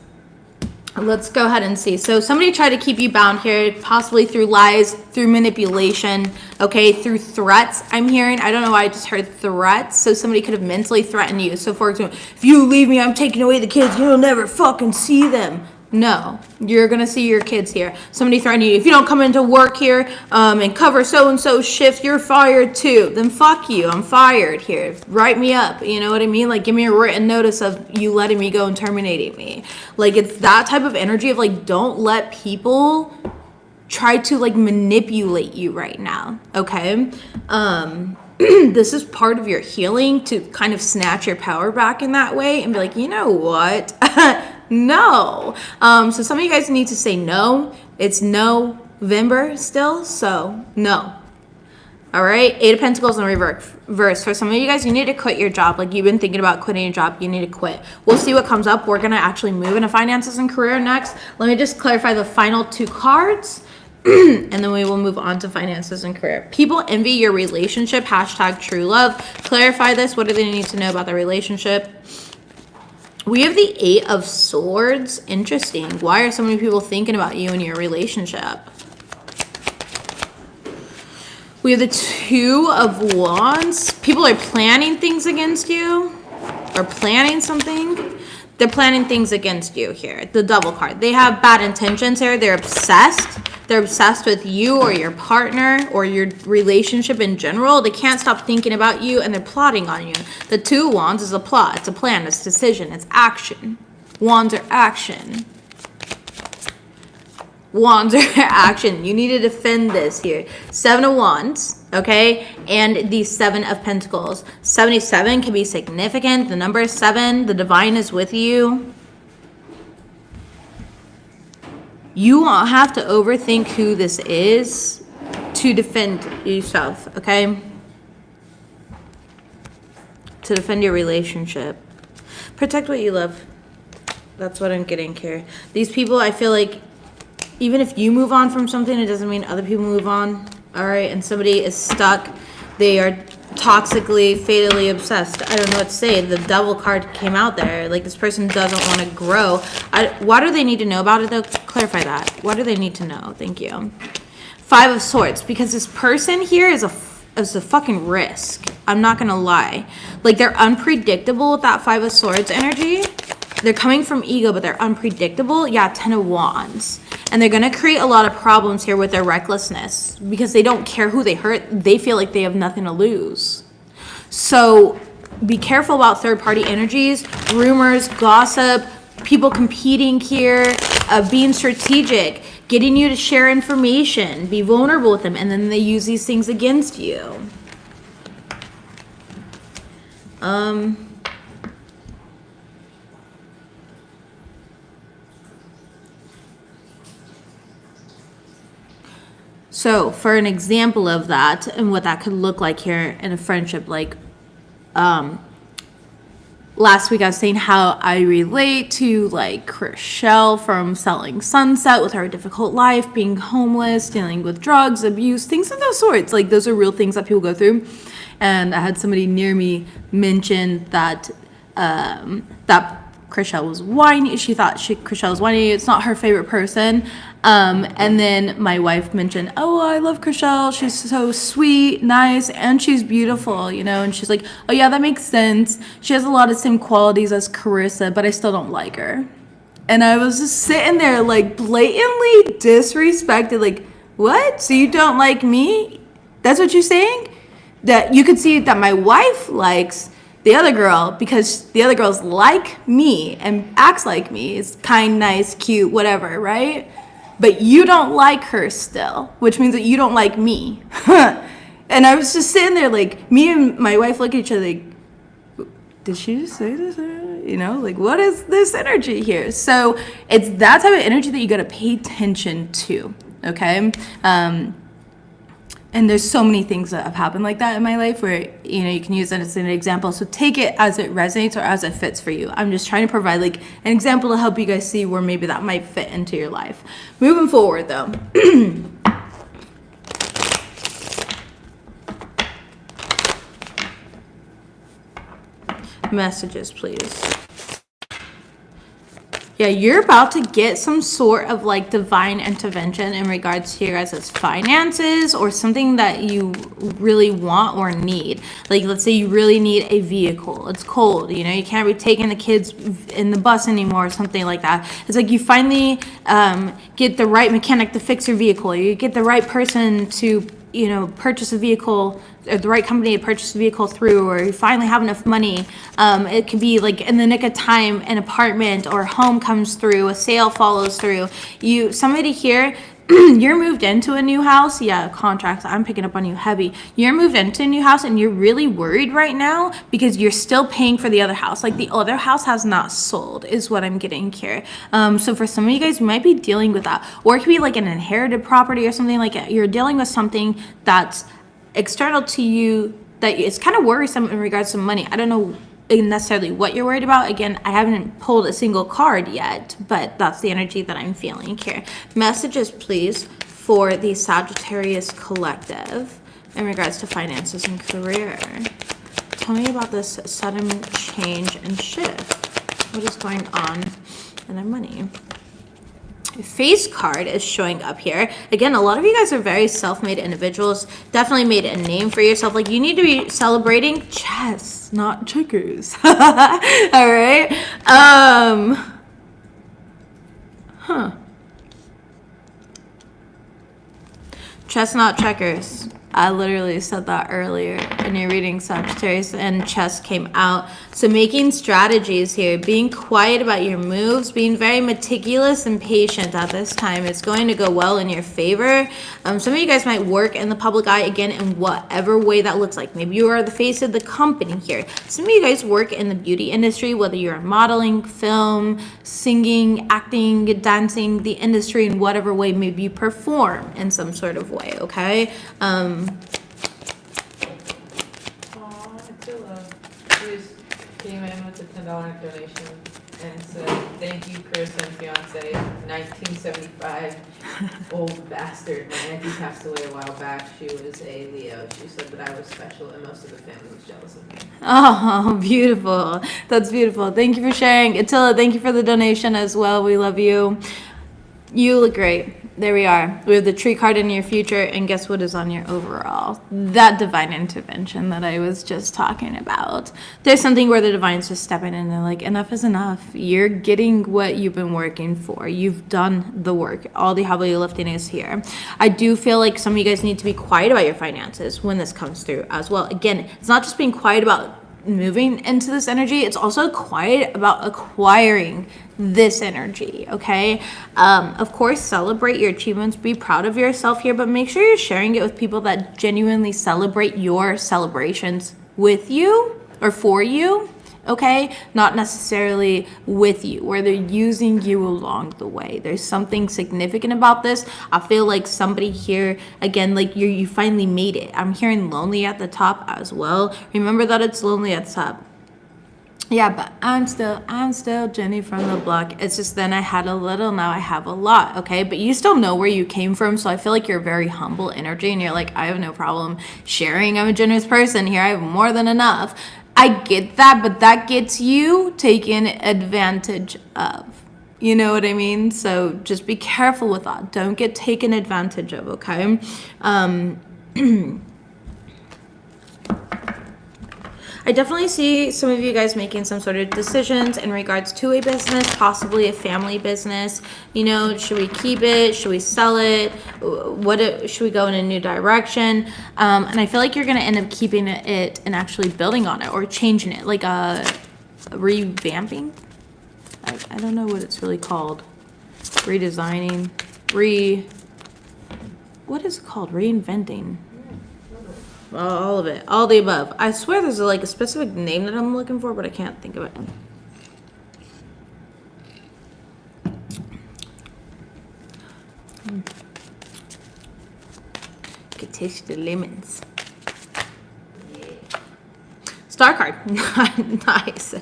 let's go ahead and see. So somebody tried to keep you bound here, possibly through lies, through manipulation, okay, through threats. I'm hearing, I don't know why I just heard threats. So somebody could have mentally threatened you. So for example, if you leave me, I'm taking away the kids. You'll never fucking see them. No, you're going to see your kids here. Somebody threatened you. If you don't come into work here and cover so-and-so's shift, you're fired too. Then fuck you. I'm fired here. Write me up. You know what I mean? Like, give me a written notice of you letting me go and terminating me. Like, it's that type of energy of, like, don't let people try to, like, manipulate you right now. Okay? This is part of your healing, to kind of snatch your power back in that way and be like, you know what? No. So some of you guys need to say no. It's November still, so no. All right, 8 of Pentacles in reverse. For some of you guys, you need to quit your job. Like, you've been thinking about quitting your job, you need to quit. We'll see what comes up. We're gonna actually move into finances and career next. Let me just clarify the final 2 cards. And then we will move on to finances and career. People envy your relationship, hashtag true love. Clarify this. What do they need to know about the relationship? We have the 8 of Swords. Interesting. Why are so many people thinking about you and your relationship? We have the 2 of Wands. People are planning things against you, or planning something. They're planning things against you here. The Double card. They have bad intentions here. They're obsessed. They're obsessed with you or your partner or your relationship in general. They can't stop thinking about you, and they're plotting on you. The 2 of Wands is a plot. It's a plan. It's decision. It's action. Wands are action. Wands are action. You need to defend this here. 7 of Wands, okay? And the 7 of Pentacles. 77 can be significant. The number is 7. The divine is with you. You won't have to overthink who this is to defend yourself, okay? To defend your relationship. Protect what you love. That's what I'm getting here. These people, I feel like, even if you move on from something, it doesn't mean other people move on, all right? And somebody is stuck. They are toxically, fatally obsessed. I don't know what to say. The Devil card came out there. Like, this person doesn't want to grow. Why do they need to know about it, though? Clarify that. Why do they need to know? Thank you. 5 of Swords. Because this person here is a fucking risk. I'm not going to lie. Like, they're unpredictable with that 5 of Swords energy. They're coming from ego, but they're unpredictable. Yeah, 10 of Wands. And they're going to create a lot of problems here with their recklessness because they don't care who they hurt. They feel like they have nothing to lose. So be careful about third-party energies, rumors, gossip, people competing here, being strategic, getting you to share information, be vulnerable with them, and then they use these things against you. So for an example of that and what that could look like here in a friendship, like last week I was saying how I relate to like Carissa from Selling Sunset with her difficult life, being homeless, dealing with drugs, abuse, things of those sorts. Like, those are real things that people go through. And I had somebody near me mention that that Carissa was whiny. She thought Carissa was whiny. It's not her favorite person. And then my wife mentioned, oh, I love Carissa. She's so sweet, nice, and she's beautiful, you know? And she's like, oh yeah, that makes sense. She has a lot of same qualities as Carissa, but I still don't like her. And I was just sitting there like blatantly disrespected. Like, what? So you don't like me? That's what you're saying? That you could see that my wife likes the other girl because the other girl's like me and acts like me, is kind, nice, cute, whatever, right? But you don't like her still, which means that you don't like me. And I was just sitting there like, me and my wife look at each other like, did she just say this? You know, like, what is this energy here? So it's that type of energy that you got to pay attention to, okay? And there's so many things that have happened like that in my life where, you know, you can use that as an example. So take it as it resonates or as it fits for you. I'm just trying to provide like an example to help you guys see where maybe that might fit into your life. Moving forward though. Messages, please. Yeah, you're about to get some sort of like divine intervention in regards to your guys' finances or something that you really want or need. Like, let's say you really need a vehicle. It's cold, you know, you can't be taking the kids in the bus anymore or something like that. It's like you finally get the right mechanic to fix your vehicle. You get the right person to, you know, purchase a vehicle, or the right company to purchase a vehicle through, or you finally have enough money. It could be like in the nick of time, an apartment or home comes through, a sale follows through. Somebody here, you're moved into a new house. Yeah, contracts. I'm picking up on you heavy. You're moved into a new house and you're really worried right now because you're still paying for the other house. Like the other house has not sold is what I'm getting here. So for some of you guys, you might be dealing with that. Or it could be like an inherited property or something like that. You're dealing with something that's external to you that it's kind of worrisome in regards to money. I don't know necessarily what you're worried about. Again, I haven't pulled a single card yet, but that's the energy that I'm feeling here. Messages, please, for the Sagittarius collective in regards to finances and career. Tell me about this sudden change and shift. What is going on in their money? Face card is showing up here. Again, a lot of you guys are very self-made individuals. Definitely made a name for yourself. Like, you need to be celebrating chess, not checkers. All right. Chess, not checkers. I literally said that earlier in your reading, Sagittarius, and chess came out. So making strategies here, being quiet about your moves, being very meticulous and patient at this time is going to go well in your favor. Some of you guys might work in the public eye, again, in whatever way that looks like. Maybe you are the face of the company here. Some of you guys work in the beauty industry, whether you're modeling, film, singing, acting, dancing, the industry in whatever way. Maybe you perform in some sort of way, okay? Came in with a $10 donation and said, "Thank you, Carissa and fiance, 1975, old bastard. My auntie passed away a while back. She was a Leo. She said that I was special and most of the family was jealous of me." Oh, beautiful. That's beautiful. Thank you for sharing. Attila, thank you for the donation as well. We love you. You look great. There we are. We have the tree card in your future, and guess what is on your overall? That divine intervention that I was just talking about. There's something where the divine's just stepping in and they're like, enough is enough. You're getting what you've been working for. You've done the work. All the heavy lifting is here. I do feel like some of you guys need to be quiet about your finances when this comes through as well. Again, it's not just being quiet about moving into this energy, it's also quiet about acquiring this energy, okay? Of course, celebrate your achievements, be proud of yourself here, but make sure you're sharing it with people that genuinely celebrate your celebrations with you or for you, okay? Not necessarily with you, where they're using you along the way. There's something significant about this. I feel like somebody here, again, like you finally made it. I'm hearing lonely at the top as well. Remember that it's lonely at the top. Yeah, but I'm still Jenny from the block. It's just then I had a little, now I have a lot, okay? But you still know where you came from, so I feel like you're very humble energy, and you're like, I have no problem sharing. I'm a generous person here. I have more than enough. I get that, but that gets you taken advantage of. You know what I mean? So just be careful with that. Don't get taken advantage of, okay? I definitely see some of you guys making some sort of decisions in regards to a business, possibly a family business. You know, should we keep it? Should we sell it? Should we go in a new direction? And I feel like you're going to end up keeping it and actually building on it or changing it, like revamping. I don't know what it's really called. Redesigning. What is it called? Reinventing. All of it. All the above. I swear there's like a specific name that I'm looking for, but I can't think of it. could taste the lemons. Star card. Nice.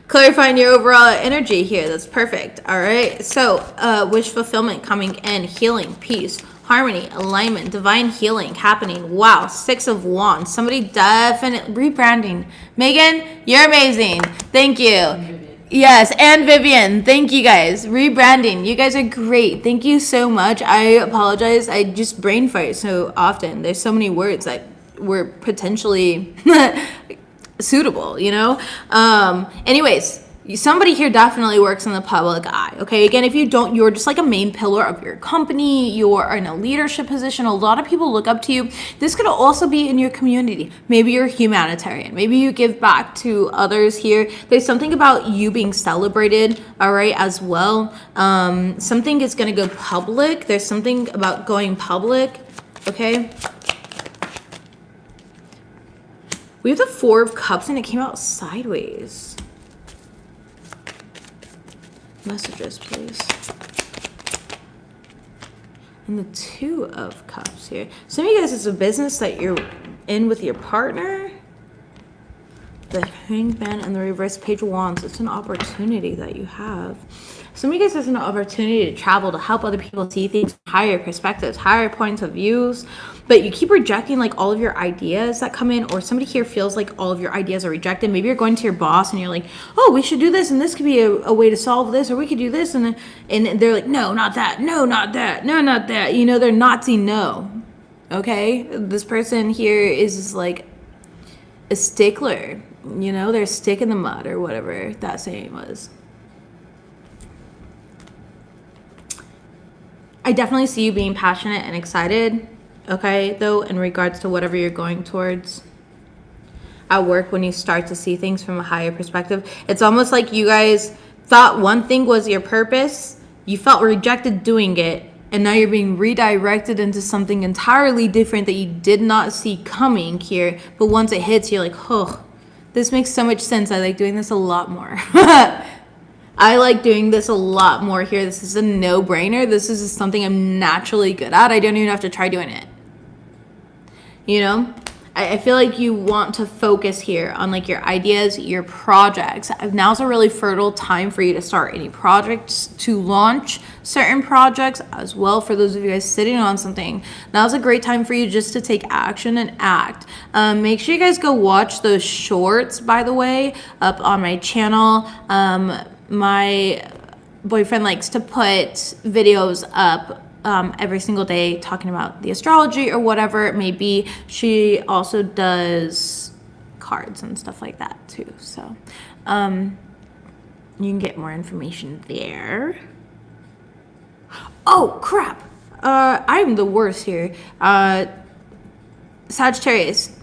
Clarifying your overall energy here. That's perfect. All right. So, wish fulfillment coming in. Healing, peace, harmony, alignment, divine healing happening. Wow. 6 of Wands. Somebody definitely rebranding. Megan, you're amazing. Thank you. Yes, and Vivian. Thank you guys. Rebranding. You guys are great. Thank you so much. I apologize. I just brain fart so often. There's so many words that were potentially suitable, you know? Anyways, somebody here definitely works in the public eye, okay? Again, if you don't, you're just like a main pillar of your company. You're in a leadership position. A lot of people look up to you. This could also be in your community. Maybe you're a humanitarian. Maybe you give back to others here. There's something about you being celebrated, all right, as well. Something is going to go public. There's something about going public, okay? We have the 4 of Cups and it came out sideways. Messages, please. And the 2 of Cups here. Some of you guys, it's a business that you're in with your partner. The Hanged Man and the reverse Page of Wands. It's an opportunity that you have. Some of you guys has an opportunity to travel, to help other people see things, higher perspectives, higher points of views, but you keep rejecting like all of your ideas that come in, or somebody here feels like all of your ideas are rejected. Maybe you're going to your boss and you're like, oh, we should do this, and this could be a way to solve this, or we could do this, and they're like, no, not that, no, not that, no, not that. You know, they're Nazi no. Okay? This person here is just like a stickler. You know, they're stick in the mud or whatever that saying was. I definitely see you being passionate and excited, okay, though, in regards to whatever you're going towards at work. When you start to see things from a higher perspective, it's almost like you guys thought one thing was your purpose, you felt rejected doing it, and now you're being redirected into something entirely different that you did not see coming here, but once it hits, you're like, oh, this makes so much sense. I like doing this a lot more. I like doing this a lot more here. This is a no-brainer. This is just something I'm naturally good at. I don't even have to try doing it. You know? I feel like you want to focus here on like your ideas, your projects. Now's a really fertile time for you to start any projects, to launch certain projects as well. For those of you guys sitting on something, now's a great time for you just to take action and act. Make sure you guys go watch those shorts, by the way, up on my channel. My boyfriend likes to put videos up every single day talking about the astrology or whatever it may be. She also does cards and stuff like that too. So you can get more information there. Oh, crap. I'm the worst here. Sagittarius.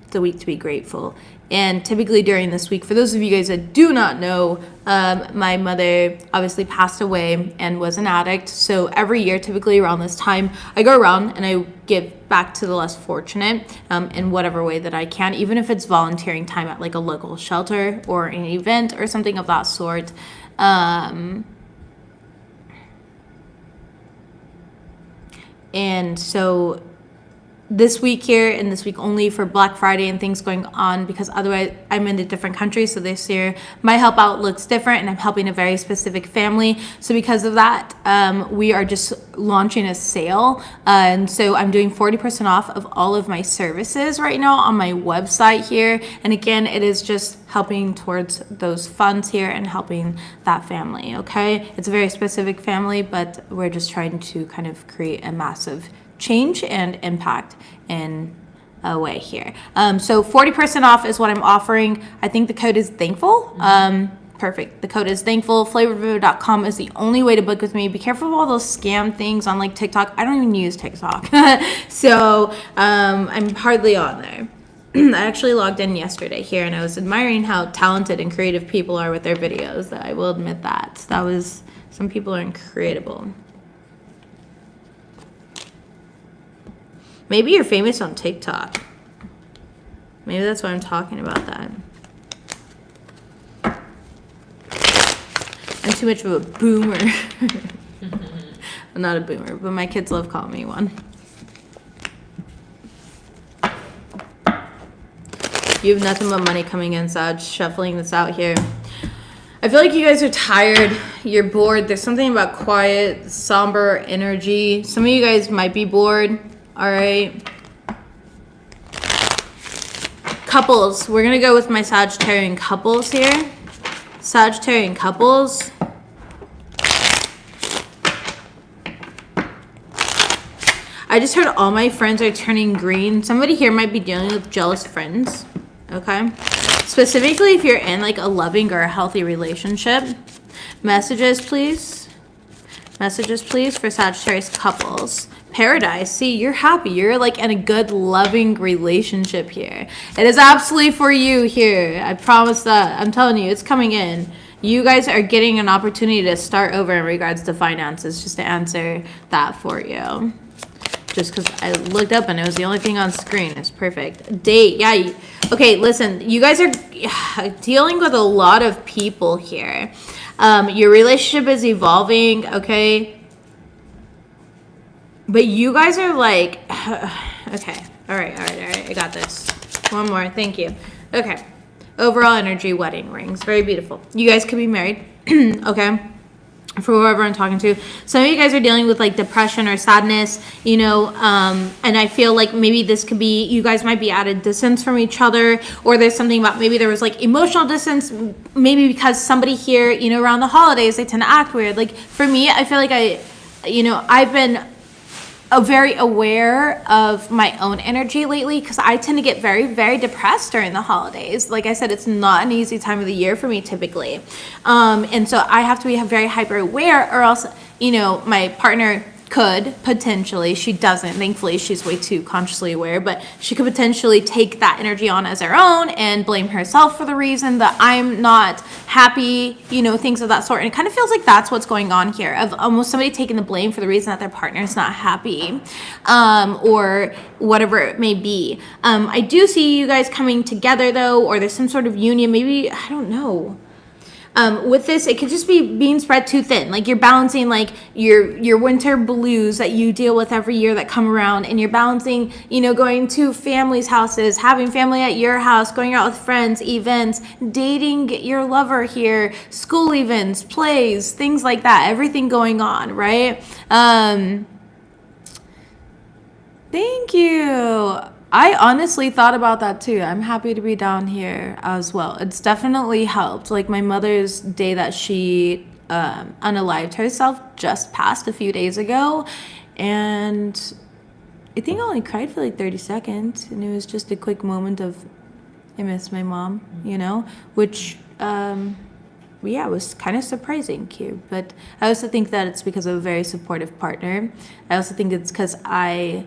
It's a week to be grateful. And typically during this week, for those of you guys that do not know, my mother obviously passed away and was an addict. So every year, typically around this time, I go around and I give back to the less fortunate in whatever way that I can, even if it's volunteering time at like a local shelter or an event or something of that sort. And so this week here and this week only for Black Friday and things going on, because otherwise I'm in a different country. So this year my help out looks different and I'm helping a very specific family. So because of that, we are just launching a sale. And so I'm doing 40% off of all of my services right now on my website here. And again, it is just helping towards those funds here and helping that family. Okay. It's a very specific family, but we're just trying to kind of create a massive change and impact in a way here. So 40% off is what I'm offering. I think the code is thankful. Perfect. The code is thankful. FlavoredVivid.com is the only way to book with me. Be careful of all those scam things on like TikTok. I don't even use TikTok. So I'm hardly on there. I actually logged in yesterday here and I was admiring how talented and creative people are with their videos. I will admit that. Some people are incredible. Maybe you're famous on TikTok. Maybe that's why I'm talking about that. I'm too much of a boomer. I'm not a boomer, but my kids love calling me one. You have nothing but money coming in, Sag. Shuffling this out here. I feel like you guys are tired. You're bored. There's something about quiet, somber energy. Some of you guys might be bored. All right. Couples. We're going to go with my Sagittarian couples here. Sagittarian couples. I just heard all my friends are turning green. Somebody here might be dealing with jealous friends. Okay. Specifically if you're in like a loving or a healthy relationship. Messages, please. Messages, please, for Sagittarius couples. Paradise. See, you're happy. You're like in a good, loving relationship here. It is absolutely for you here. I promise that. I'm telling you, it's coming in. You guys are getting an opportunity to start over in regards to finances, just to answer that for you. Just because I looked up and it was the only thing on screen. It's perfect. Date. Yeah. Okay, listen. You guys are dealing with a lot of people here. Your relationship is evolving, okay? But you guys are like... Okay. All right. I got this. One more. Thank you. Okay. Overall energy, wedding rings. Very beautiful. You guys could be married. Okay? For whoever I'm talking to. Some of you guys are dealing with like depression or sadness, you know, and I feel like maybe this could be, you guys might be at a distance from each other, or there's something about maybe there was like emotional distance, maybe because somebody here, you know, around the holidays, they tend to act weird. Like for me, I feel like I've been very aware of my own energy lately because I tend to get very, very depressed during the holidays. Like I said, it's not an easy time of the year for me typically. And so I have to be very hyper aware, or else, you know, my partner could potentially, she doesn't, thankfully she's way too consciously aware, but she could potentially take that energy on as her own and blame herself for the reason that I'm not happy, you know, things of that sort. And it kind of feels like that's what's going on here, of almost somebody taking the blame for the reason that their partner is not happy, or whatever it may be. I do see you guys coming together though, or there's some sort of union, maybe, I don't know. With this, it could just be being spread too thin. Like you're balancing like your winter blues that you deal with every year that come around, and you're balancing, you know, going to families' houses, having family at your house, going out with friends, events, dating your lover here, school events, plays, things like that. Everything going on, right? Thank you. I honestly thought about that too. I'm happy to be down here as well. It's definitely helped. Like my mother's day that she unalived herself just passed a few days ago, and I think I only cried for like 30 seconds, and it was just a quick moment of I miss my mom, you know, which yeah, it was kind of surprising here. But I also think that it's because of a very supportive partner. I also think it's because I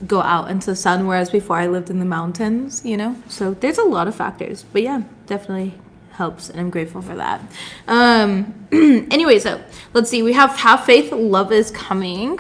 go out into the sun, whereas before I lived in the mountains, you know. So there's a lot of factors, but yeah, definitely helps, and I'm grateful for that. Anyway, so let's see. We have faith, love is coming.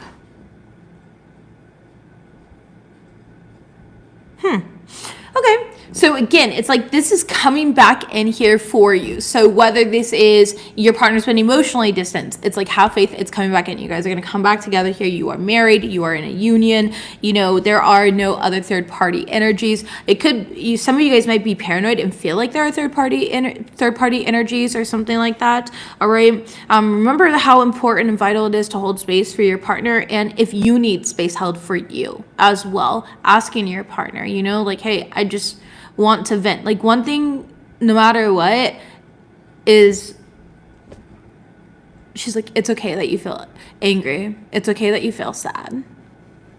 Okay. So again, it's like this is coming back in here for you. So whether this is your partner's been emotionally distant, it's like have faith, it's coming back in. You guys are going to come back together here. You are married, you are in a union, you know, there are no other third party energies. It could, some of you guys might be paranoid and feel like there are third party energies or something like that. All right. Remember how important and vital it is to hold space for your partner. And if you need space held for you as well, asking your partner, you know, like, hey, I just want to vent. Like one thing, no matter what, is she's like, it's okay that you feel angry. It's okay that you feel sad.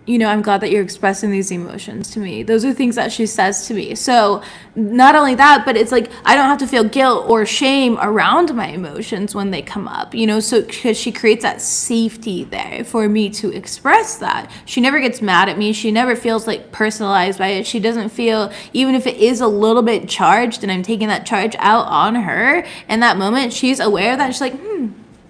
You know, I'm glad that you're expressing these emotions to me. Those are things that she says to me. So not only that, but it's like, I don't have to feel guilt or shame around my emotions when they come up, you know, so because she creates that safety there for me to express that. She never gets mad at me. She never feels like personalized by it. She doesn't feel, even if it is a little bit charged and I'm taking that charge out on her in that moment, she's aware that she's like,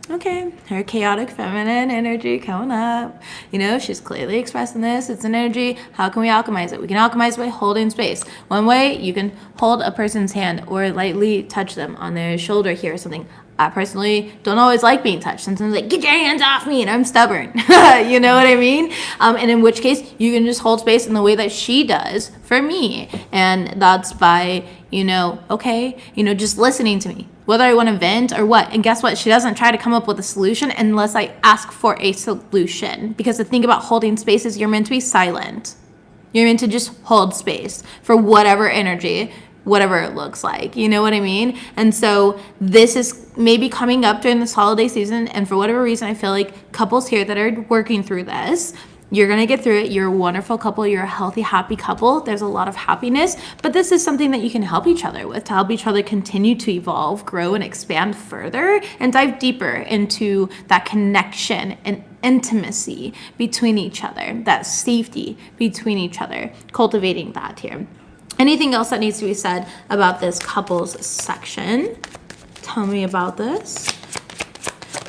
Okay, her chaotic feminine energy coming up. You know, she's clearly expressing this. It's an energy. How can we alchemize it? We can alchemize by holding space. One way, you can hold a person's hand or lightly touch them on their shoulder here or something. I personally don't always like being touched. Sometimes like, get your hands off me, and I'm stubborn. You know what I mean? And in which case, you can just hold space in the way that she does for me. And that's by, you know, okay, you know, just listening to me, whether I want to vent or what. And guess what? She doesn't try to come up with a solution unless I ask for a solution. Because the thing about holding space is you're meant to be silent. You're meant to just hold space for whatever energy, whatever it looks like. You know what I mean? And so this is maybe coming up during this holiday season. And for whatever reason, I feel like couples here that are working through this, you're going to get through it. You're a wonderful couple. You're a healthy, happy couple. There's a lot of happiness, but this is something that you can help each other with to help each other continue to evolve, grow, and expand further and dive deeper into that connection and intimacy between each other, that safety between each other, cultivating that here. Anything else that needs to be said about this couples section? Tell me about this.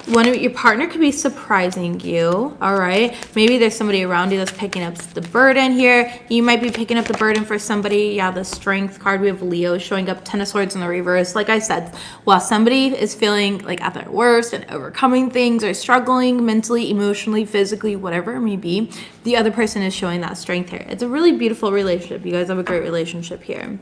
Your partner could be surprising you, all right? Maybe there's somebody around you that's picking up the burden here. You might be picking up the burden for somebody. Yeah, the Strength card, we have Leo showing up, Ten of Swords in the reverse. Like I said, while somebody is feeling like at their worst and overcoming things or struggling mentally, emotionally, physically, whatever it may be, the other person is showing that strength here. It's a really beautiful relationship. You guys have a great relationship here.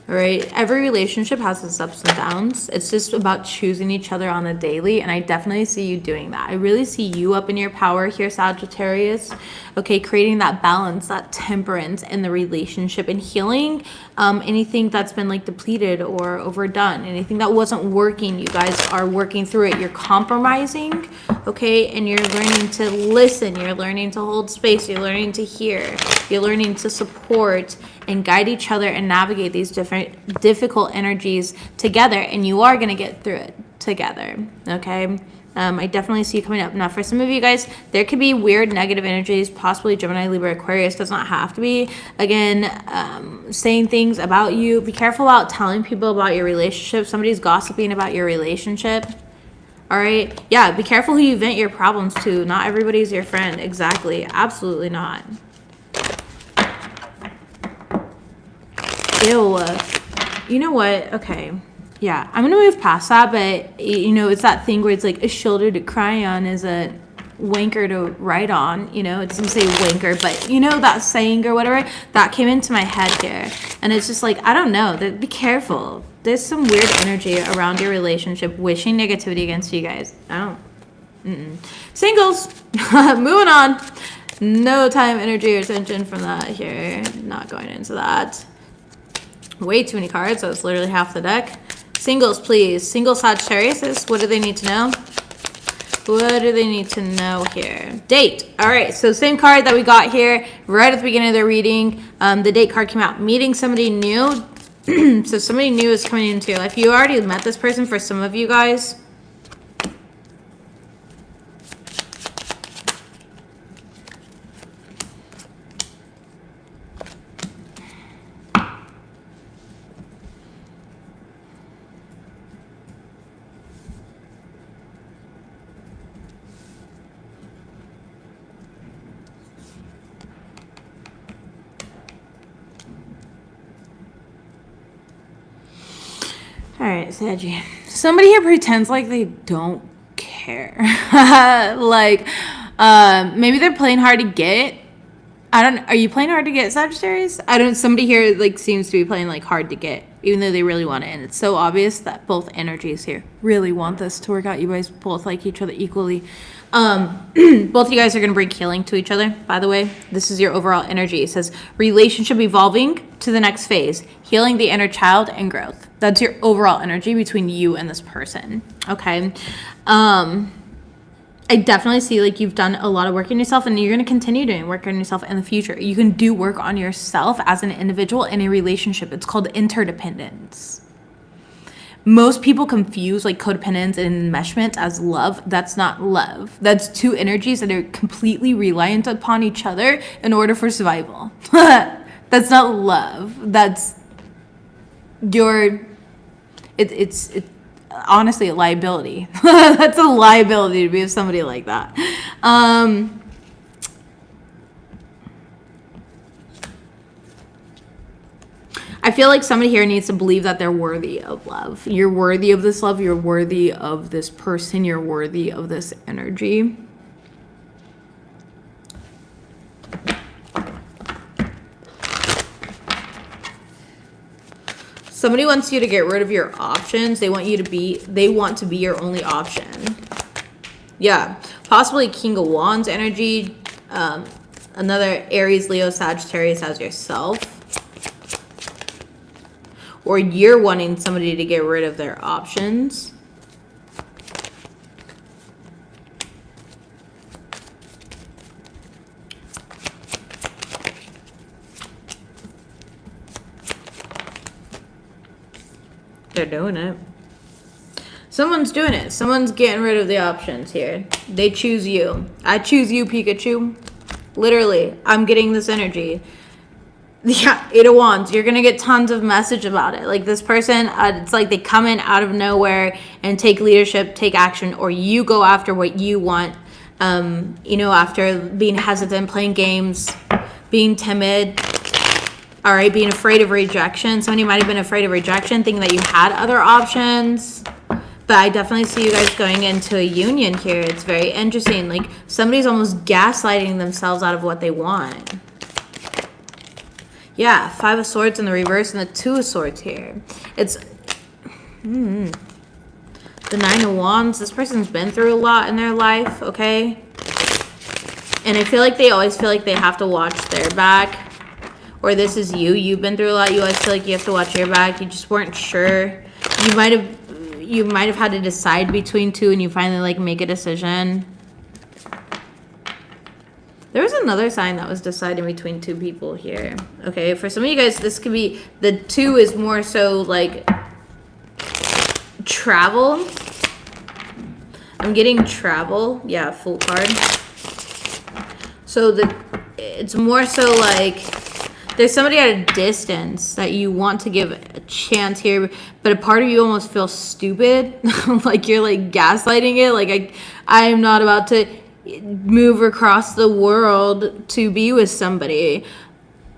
All right, every relationship has its ups and downs. It's just about choosing each other on a daily, and I definitely see you doing that. I really see you up in your power here, Sagittarius. Okay, creating that balance, that temperance in the relationship, and healing anything that's been like depleted or overdone, anything that wasn't working. You guys are working through it. You're compromising, okay, and you're learning to listen. You're learning to hold space. You're learning to hear. You're learning to support and guide each other and navigate these different difficult energies together, and you are going to get through it together, okay? I definitely see you coming up. Now, for some of you guys, there could be weird negative energies, possibly Gemini, Libra, Aquarius. Does not have to be. Again, saying things about you. Be careful about telling people about your relationship. Somebody's gossiping about your relationship. All right? Yeah, be careful who you vent your problems to. Not everybody's your friend. Exactly. Absolutely not. Ew. You know what? Okay. Yeah, I'm gonna move past that, but you know, it's that thing where it's like a shoulder to cry on is a wanker to write on. You know, it doesn't say wanker, but you know that saying or whatever that came into my head here, and it's just like I don't know. Be careful. There's some weird energy around your relationship, wishing negativity against you guys. I don't. Singles. Moving on. No time, energy, or attention from that here. Not going into that. Way too many cards, so it's literally half the deck. Singles, please. Single Sagittarius, what do they need to know? What do they need to know here? Date. All right, so same card that we got here right at the beginning of the reading. The date card came out. Meeting somebody new. So somebody new is coming into your life. You already met this person for some of you guys. All right, Saggy. Somebody here pretends like they don't care. Like, maybe they're playing hard to get. Are you playing hard to get, Sagittarius? Somebody here like seems to be playing like hard to get, even though they really want it. And it's so obvious that both energies here really want this to work out. You guys both like each other equally. Both of you guys are going to bring healing to each other, by the way. This is your overall energy. It says relationship evolving to the next phase, healing the inner child and growth. That's your overall energy between you and this person. Okay. I definitely see like you've done a lot of work on yourself, and you're going to continue doing work on yourself in the future. You can do work on yourself as an individual in a relationship. It's called interdependence. Most people confuse like codependence and enmeshment as love. That's not love. That's two energies that are completely reliant upon each other in order for survival. That's not love. That's your honestly a liability. That's a liability to be with somebody like that. I feel like somebody here needs to believe that they're worthy of love. You're worthy of this love. You're worthy of this person. You're worthy of this energy. Somebody wants you to get rid of your options. They want to be your only option. Yeah, possibly King of Wands energy. Another Aries, Leo, Sagittarius as yourself. Or you're wanting somebody to get rid of their options. They're doing it. Someone's doing it. Someone's getting rid of the options here. They choose you. I choose you, Pikachu. Literally, I'm getting this energy. Yeah, 8 of Wands. You're going to get tons of message about it. Like this person, it's like they come in out of nowhere and take leadership, take action, or you go after what you want. You know, after being hesitant, playing games, being timid, all right, being afraid of rejection. Somebody might have been afraid of rejection, thinking that you had other options. But I definitely see you guys going into a union here. It's very interesting. Like somebody's almost gaslighting themselves out of what they want. Yeah, 5 of Swords in the reverse and the 2 of Swords here. It's the 9 of Wands. This person's been through a lot in their life, okay? And I feel like they always feel like they have to watch their back. Or this is you. You've been through a lot. You always feel like you have to watch your back. You just weren't sure. You might have had to decide between two and you finally like make a decision. There was another sign that was deciding between two people here. Okay, for some of you guys, this could be, the 2 is more so like travel. I'm getting travel. Yeah, full card. So it's more so like there's somebody at a distance that you want to give a chance here, but a part of you almost feels stupid. Like you're like gaslighting it. Like I am not about to move across the world to be with somebody.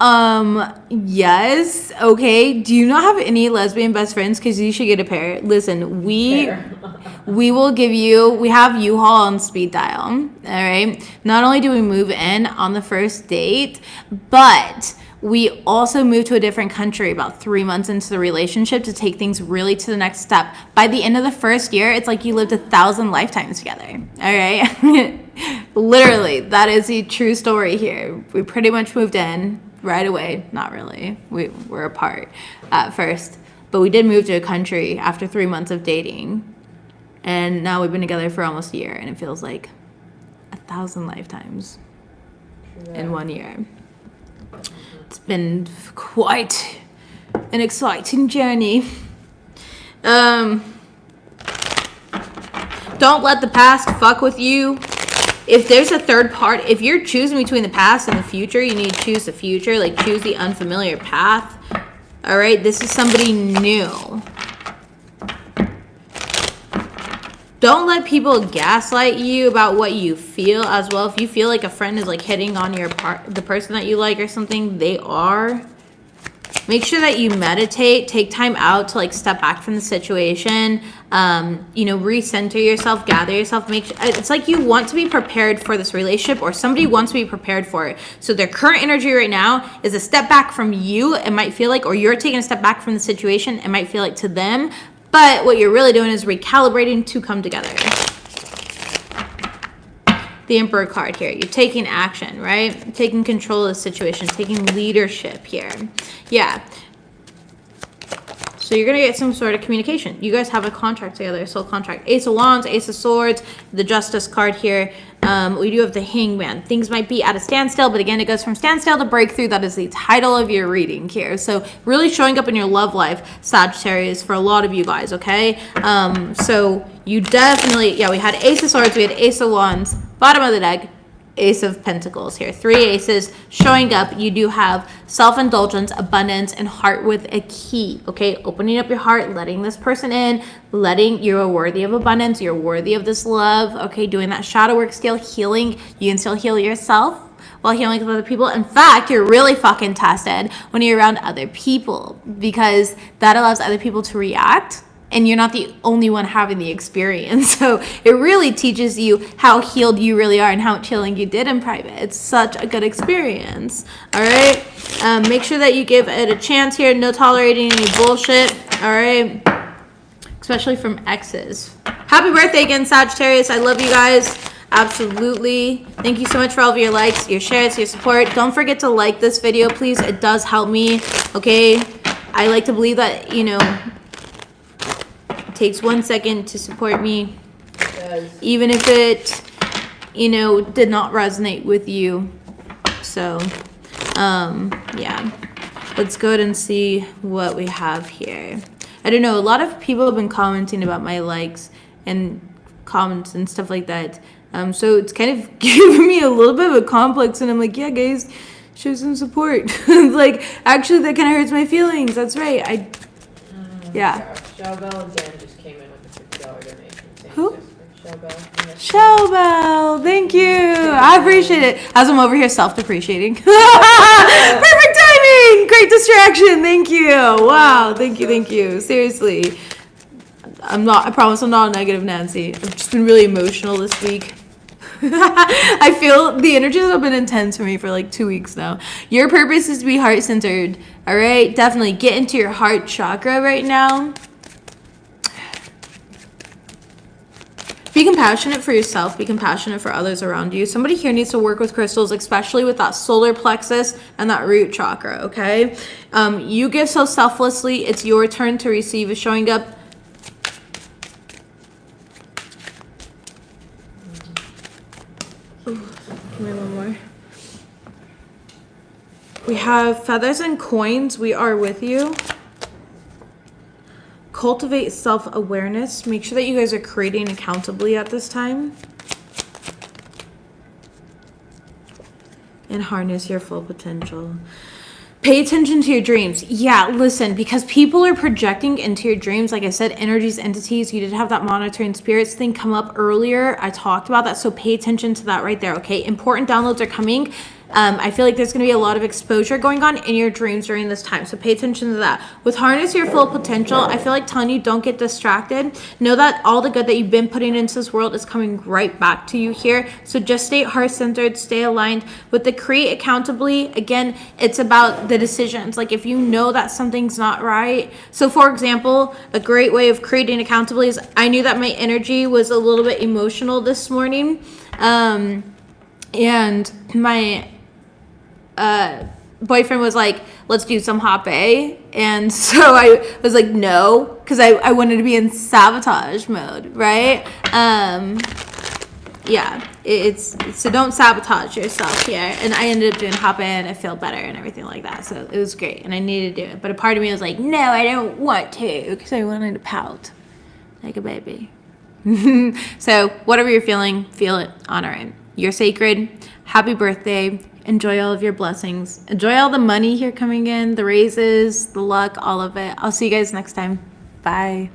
Yes, okay. Do you not have any lesbian best friends? Because you should get a pair. Listen, we will give you, we have U-Haul on speed dial. All right. Not only do we move in on the first date, but we also moved to a different country about 3 months into the relationship to take things really to the next step. By the end of the first year, it's like you lived 1,000 lifetimes together. All right. Literally, that is a true story here. We pretty much moved in right away. Not really. We were apart at first, but we did move to a country after 3 months of dating. And now we've been together for almost a year, and it feels like 1,000 lifetimes in 1 year. It's been quite an exciting journey. Don't let the past fuck with you. If there's a third part, if you're choosing between the past and the future, you need to choose the future. Like, choose the unfamiliar path. All right, this is somebody new. Don't let people gaslight you about what you feel as well. If you feel like a friend is like hitting on the person that you like or something, they are. Make sure that you meditate, take time out to like step back from the situation, recenter yourself, gather yourself. It's like you want to be prepared for this relationship, or somebody wants to be prepared for it. So their current energy right now is a step back from you, it might feel like, or you're taking a step back from the situation, it might feel like to them. But what you're really doing is recalibrating to come together. The Emperor card here. You're taking action, right? Taking control of the situation, taking leadership here. Yeah. So you're going to get some sort of communication. You guys have a contract together, a soul contract. Ace of Wands, Ace of Swords, the Justice card here. We do have the Hangman. Things might be at a standstill, but again, it goes from standstill to breakthrough. That is the title of your reading here. So really showing up in your love life, Sagittarius, for a lot of you guys, okay? So you definitely, yeah, we had Ace of Swords, we had Ace of Wands, bottom of the deck, Ace of Pentacles here. 3 aces showing up. You do have self-indulgence, abundance, and heart with a key. Okay, opening up your heart, letting this person in, letting you're worthy of abundance. You're worthy of this love. Okay, doing that shadow work skill, healing. You can still heal yourself while healing with other people. In fact, you're really fucking tested when you're around other people because that allows other people to react. And you're not the only one having the experience. So it really teaches you how healed you really are and how much healing you did in private. It's such a good experience. All right. Make sure that you give it a chance here. No tolerating any bullshit. All right. Especially from exes. Happy birthday again, Sagittarius. I love you guys. Absolutely. Thank you so much for all of your likes, your shares, your support. Don't forget to like this video, please. It does help me. Okay. I like to believe that, you know, takes 1 second to support me, even if it, you know, did not resonate with you. So yeah, let's go ahead and see what we have here. I don't know, a lot of people have been commenting about my likes and comments and stuff like that, so it's kind of giving me a little bit of a complex, and I'm like, yeah guys, show some support. Like, actually that kind of hurts my feelings. That's right. Yeah. Shell Alexander just came in with a $50 donation. Who? Shell Bell, thank you. I appreciate it. As I'm over here self-depreciating. Perfect timing. Great distraction. Thank you. Wow. Thank you. Seriously. I promise I'm not a negative Nancy. I've just been really emotional this week. I feel the energies have been intense for me for like 2 weeks now. Your purpose is to be heart-centered. All right, definitely get into your heart chakra right now. Be compassionate for yourself. Be compassionate for others around you. Somebody here needs to work with crystals, especially with that solar plexus and that root chakra, okay? You give so selflessly. It's your turn to receive. Is showing up. Ooh, give me one more. We have feathers and coins. We are with you. Cultivate self-awareness. Make sure that you guys are creating accountably at this time. And harness your full potential. Pay attention to your dreams. Yeah, listen, because people are projecting into your dreams. Like I said, energies, entities. You did have that monitoring spirits thing come up earlier. I talked about that, so pay attention to that right there, okay? Important downloads are coming. I feel like there's going to be a lot of exposure going on in your dreams during this time, so pay attention to that. With harness your full potential, I feel like telling you don't get distracted. Know that all the good that you've been putting into this world is coming right back to you here, so just stay heart-centered, stay aligned. With the create accountably, again, it's about the decisions. Like if you know that something's not right, so for example, a great way of creating accountably is I knew that my energy was a little bit emotional this morning, and my boyfriend was like, let's do some hape, and so I was like no, because I wanted to be in sabotage mode, right? Yeah, it's so don't sabotage yourself here. And I ended up doing hape and I feel better and everything like that, so it was great and I needed to do it. But a part of me was like, no, I don't want to, because I wanted to pout like a baby. So whatever you're feeling, feel it, honor it. You're sacred. Happy birthday. Enjoy all of your blessings. Enjoy all the money here coming in, the raises, the luck, all of it. I'll see you guys next time. Bye.